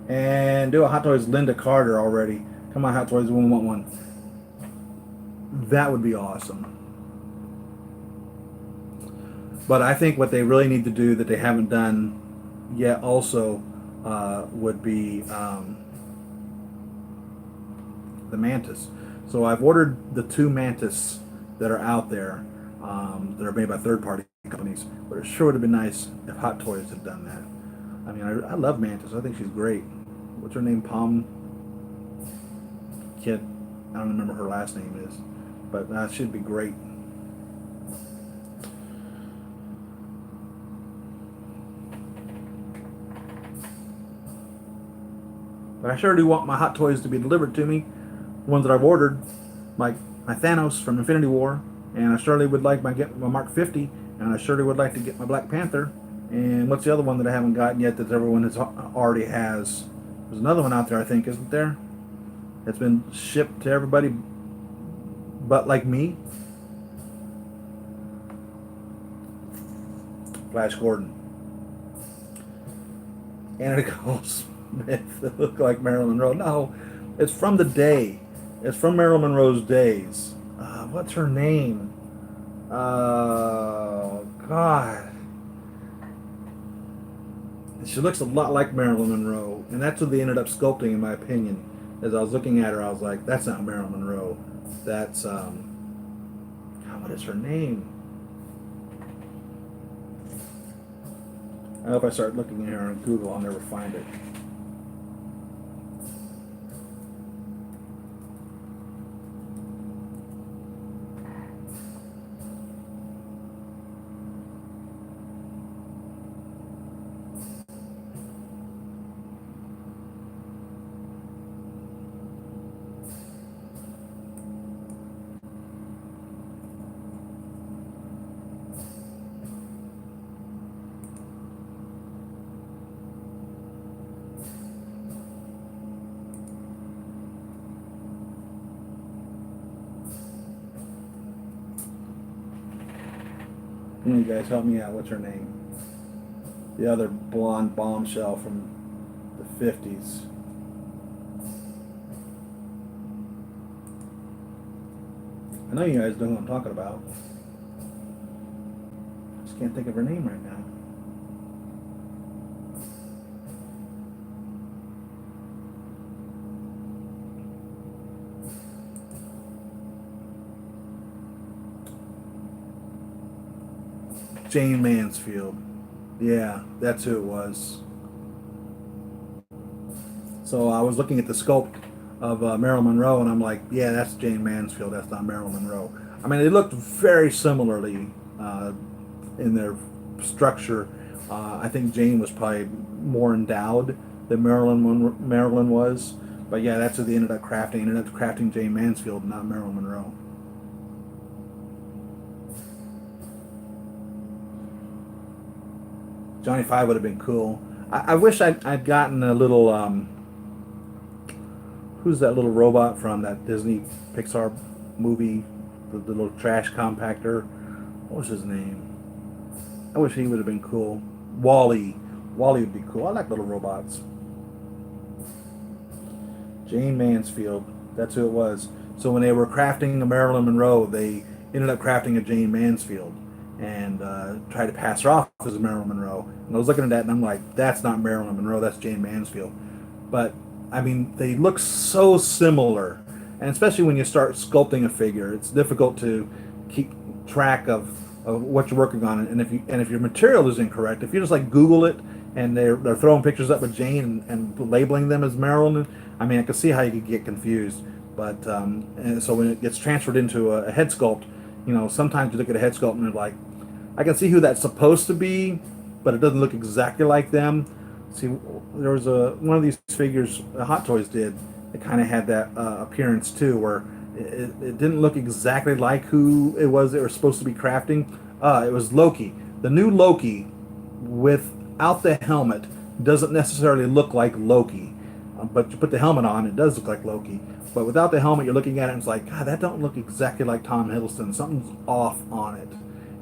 And do a Hot Toys Linda Carter already. Come on, Hot Toys, we want one. That would be awesome. But I think what they really need to do that they haven't done yet also would be the Mantis. So I've ordered the 2 Mantis that are out there that are made by third-party companies. But it sure would have been nice if Hot Toys had done that. I mean, I love Mantis. I think she's great. What's her name? Palm Kid. I don't remember her last name is, but that should be great. But I sure do want my Hot Toys to be delivered to me. The ones that I've ordered, like my Thanos from Infinity War, and I surely would like get my Mark 50, and I surely would like to get my Black Panther. And what's the other one that I haven't gotten yet that everyone already has? There's another one out there, I think, isn't there? It's been shipped to everybody but like me. Flash Gordon. And it goes Smith that look like Marilyn Monroe. No, it's from the day. It's from Marilyn Monroe's days. What's her name? God. She looks a lot like Marilyn Monroe, and that's what they ended up sculpting, in my opinion. As I was looking at her, I was like, that's not Marilyn Monroe. That's, God, what is her name? I know if I start looking at her on Google, I'll never find it. You guys help me out. What's her name? The other blonde bombshell from the 50s. I know you guys know who I'm talking about. Just can't think of her name right now. Jane Mansfield. Yeah, that's who it was. So I was looking at the sculpt of Marilyn Monroe, and I'm like, yeah, that's Jane Mansfield. That's not Marilyn Monroe. I mean, they looked very similarly in their structure. I think Jane was probably more endowed than Marilyn was. But yeah, that's who they ended up crafting. They ended up crafting Jane Mansfield, not Marilyn Monroe. Johnny Five would have been cool. I wish I'd gotten a little. Who's that little robot from that Disney Pixar movie? The little trash compactor. What was his name? I wish he would have been cool. Wally. Wally would be cool. I like little robots. Jane Mansfield. That's who it was. So when they were crafting a Marilyn Monroe, they ended up crafting a Jane Mansfield and tried to pass her off as Marilyn Monroe. And I was looking at that and I'm like, that's not Marilyn Monroe, that's Jane Mansfield. But I mean, they look so similar, and especially when you start sculpting a figure, it's difficult to keep track of what you're working on. And if your material is incorrect, if you just like Google it and they're throwing pictures up of Jane and labeling them as Marilyn, I mean, I can see how you could get confused. But and so when it gets transferred into a head sculpt, you know, sometimes you look at a head sculpt and you're like, I can see who that's supposed to be, but it doesn't look exactly like them. See, there was one of these figures Hot Toys did. It kind of had that appearance too, where it didn't look exactly like who it was they were supposed to be crafting. It was Loki. The new Loki, without the helmet, doesn't necessarily look like Loki. But you put the helmet on, it does look like Loki. But without the helmet, you're looking at it and it's like, God, that don't look exactly like Tom Hiddleston. Something's off on it.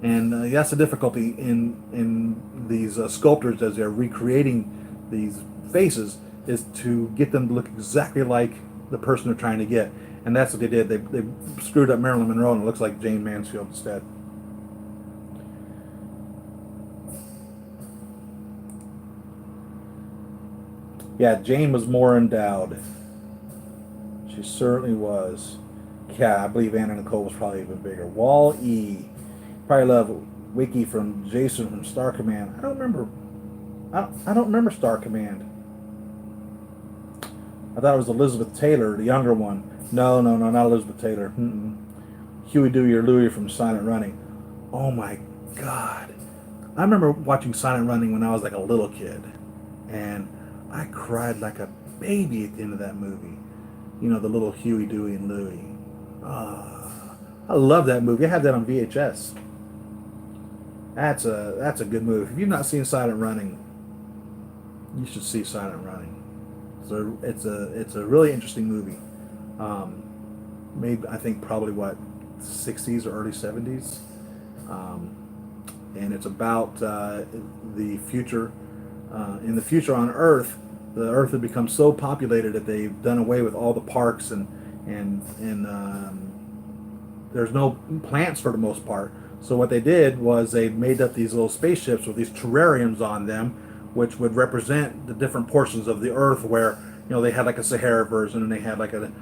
And that's the difficulty in these sculptors as they're recreating these faces, is to get them to look exactly like the person they're trying to get. And that's what they did. They screwed up Marilyn Monroe and it looks like Jane Mansfield instead. Yeah, Jane was more endowed. She certainly was. Yeah, I believe Anna Nicole was probably even bigger. Wall-E. Probably love Wiki from Jason from Star Command. I don't remember. I don't remember Star Command. I thought it was Elizabeth Taylor, the younger one. No, not Elizabeth Taylor. Huey, Dewey, or Louie from Silent Running. Oh my God. I remember watching Silent Running when I was like a little kid. And I cried like a baby at the end of that movie. You know, the little Huey, Dewey, and Louie. I love that movie. I had that on VHS. That's a good movie. If you've not seen Silent Running, you should see Silent Running. So it's a really interesting movie. Made, I think, probably what, 60s or early 70s. And it's about the future. In the future on Earth, the Earth had become so populated that they've done away with all the parks and there's no plants for the most part. So what they did was they made up these little spaceships with these terrariums on them, which would represent the different portions of the Earth where, you know, they had like a Sahara version, and they had like a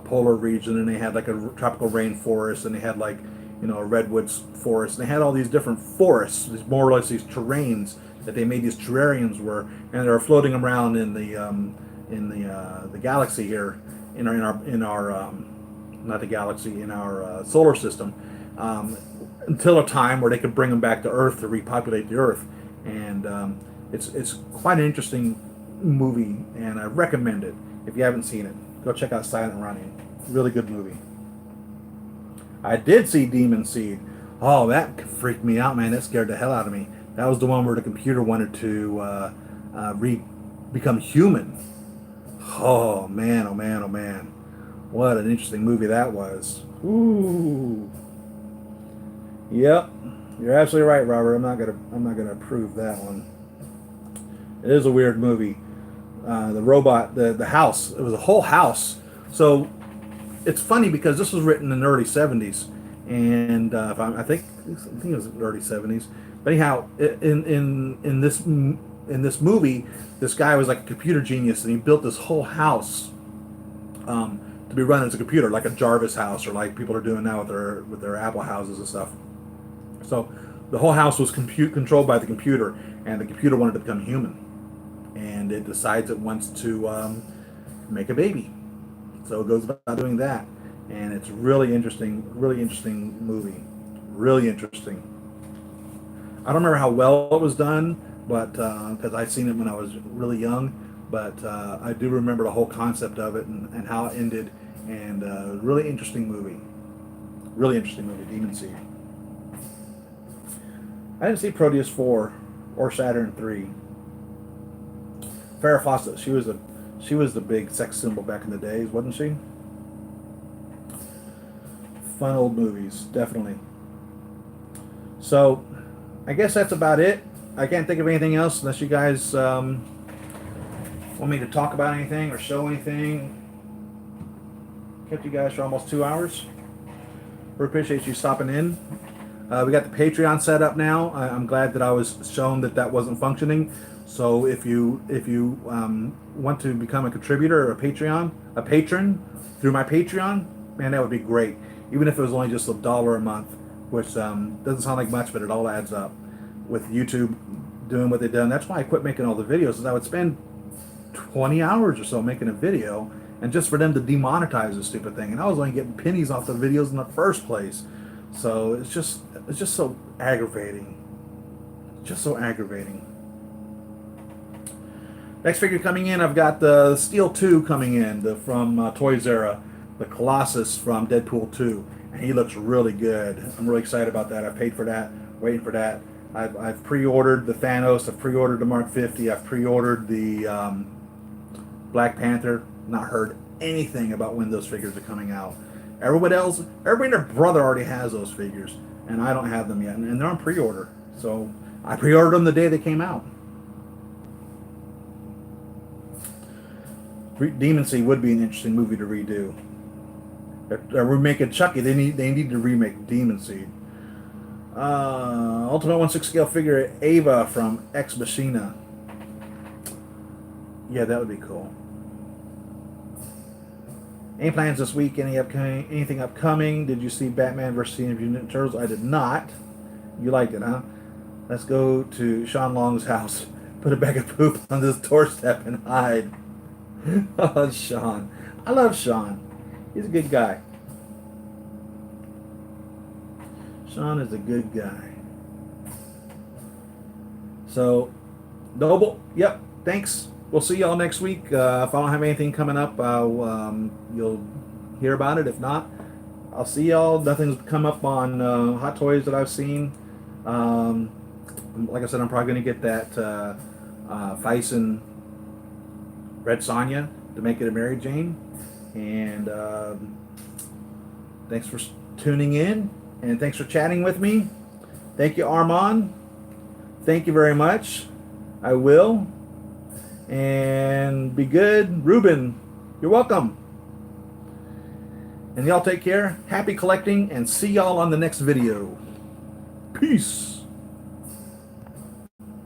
polar region, and they had like a tropical rainforest, and they had like, you know, a redwoods forest, and they had all these different forests, these more or less these terrains that they made these terrariums were, and they were floating around in the galaxy here, in our not the galaxy, in our solar system, until a time where they could bring them back to Earth to repopulate the Earth. And it's quite an interesting movie, and I recommend it. If you haven't seen it, go check out Silent Running. Really good movie. I did see Demon Seed. Oh, that freaked me out, man. That scared the hell out of me. That was the one where the computer wanted to become human. Oh man, oh man, oh man. What an interesting movie that was. Ooh. Yep. You're absolutely right, Robert. I'm not gonna approve that one. It is a weird movie. The robot, the house. It was a whole house. So it's funny because this was written in the early 70s, and I think it was the early 70s. But anyhow, in this movie, this guy was like a computer genius, and he built this whole house to be run as a computer, like a Jarvis house, or like people are doing now with their Apple houses and stuff. So the whole house was controlled by the computer, and the computer wanted to become human, and it decides it wants to make a baby. So it goes about doing that, and it's really interesting movie, really interesting. I don't remember how well it was done, but because I'd seen it when I was really young, but I do remember the whole concept of it and how it ended, and really interesting movie, Demon Seed. I didn't see Proteus 4 or Saturn 3. Farrah Fawcett, she was the big sex symbol back in the days, wasn't she? Fun old movies, definitely. So, I guess that's about it. I can't think of anything else unless you guys want me to talk about anything or show anything. Kept you guys for almost 2 hours. We appreciate you stopping in. We got the Patreon set up now. I'm glad that I was shown that wasn't functioning. So if you want to become a contributor or a patron through my Patreon, man, that would be great. Even if it was only just $1 a month, which doesn't sound like much, but it all adds up. With YouTube doing what they've done, that's why I quit making all the videos. Is I would spend 20 hours or so making a video, and just for them to demonetize the stupid thing, and I was only getting pennies off the videos in the first place. So it's just so aggravating. Just so aggravating. Next figure coming in, I've got the Steel 2 coming in from Toys R Us, the Colossus from Deadpool 2, and he looks really good. I'm really excited about that. I paid for that, waiting for that. I've pre-ordered the Thanos. I've pre-ordered the Mark 50. I've pre-ordered the Black Panther. Not heard anything about when those figures are coming out. Everybody and their brother already has those figures, and I don't have them yet, and they're on pre-order. So I pre-ordered them the day they came out. Demon Seed would be an interesting movie to redo. They're remaking Chucky. They need to remake Demon Seed. Ultimate 1/6 scale figure Ava from Ex Machina. Yeah, that would be cool. Any plans this week? Anything upcoming? Did you see Batman vs. Teenage Mutant Ninja Turtles? I did not. You liked it, huh? Let's go to Sean Long's house, put a bag of poop on this doorstep, and hide. Oh, Sean. I love Sean. He's a good guy. Sean is a good guy. So, Noble, yep, thanks. We'll see y'all next week. If I don't have anything coming up, you'll hear about it. If not, I'll see y'all. Nothing's come up on Hot Toys that I've seen. Like I said, I'm probably going to get that Thyssen Red Sonja to make it a Mary Jane. And thanks for tuning in. And thanks for chatting with me. Thank you, Armand. Thank you very much. I will. And be good. Ruben, you're welcome. And y'all take care. Happy collecting, and see y'all on the next video. Peace.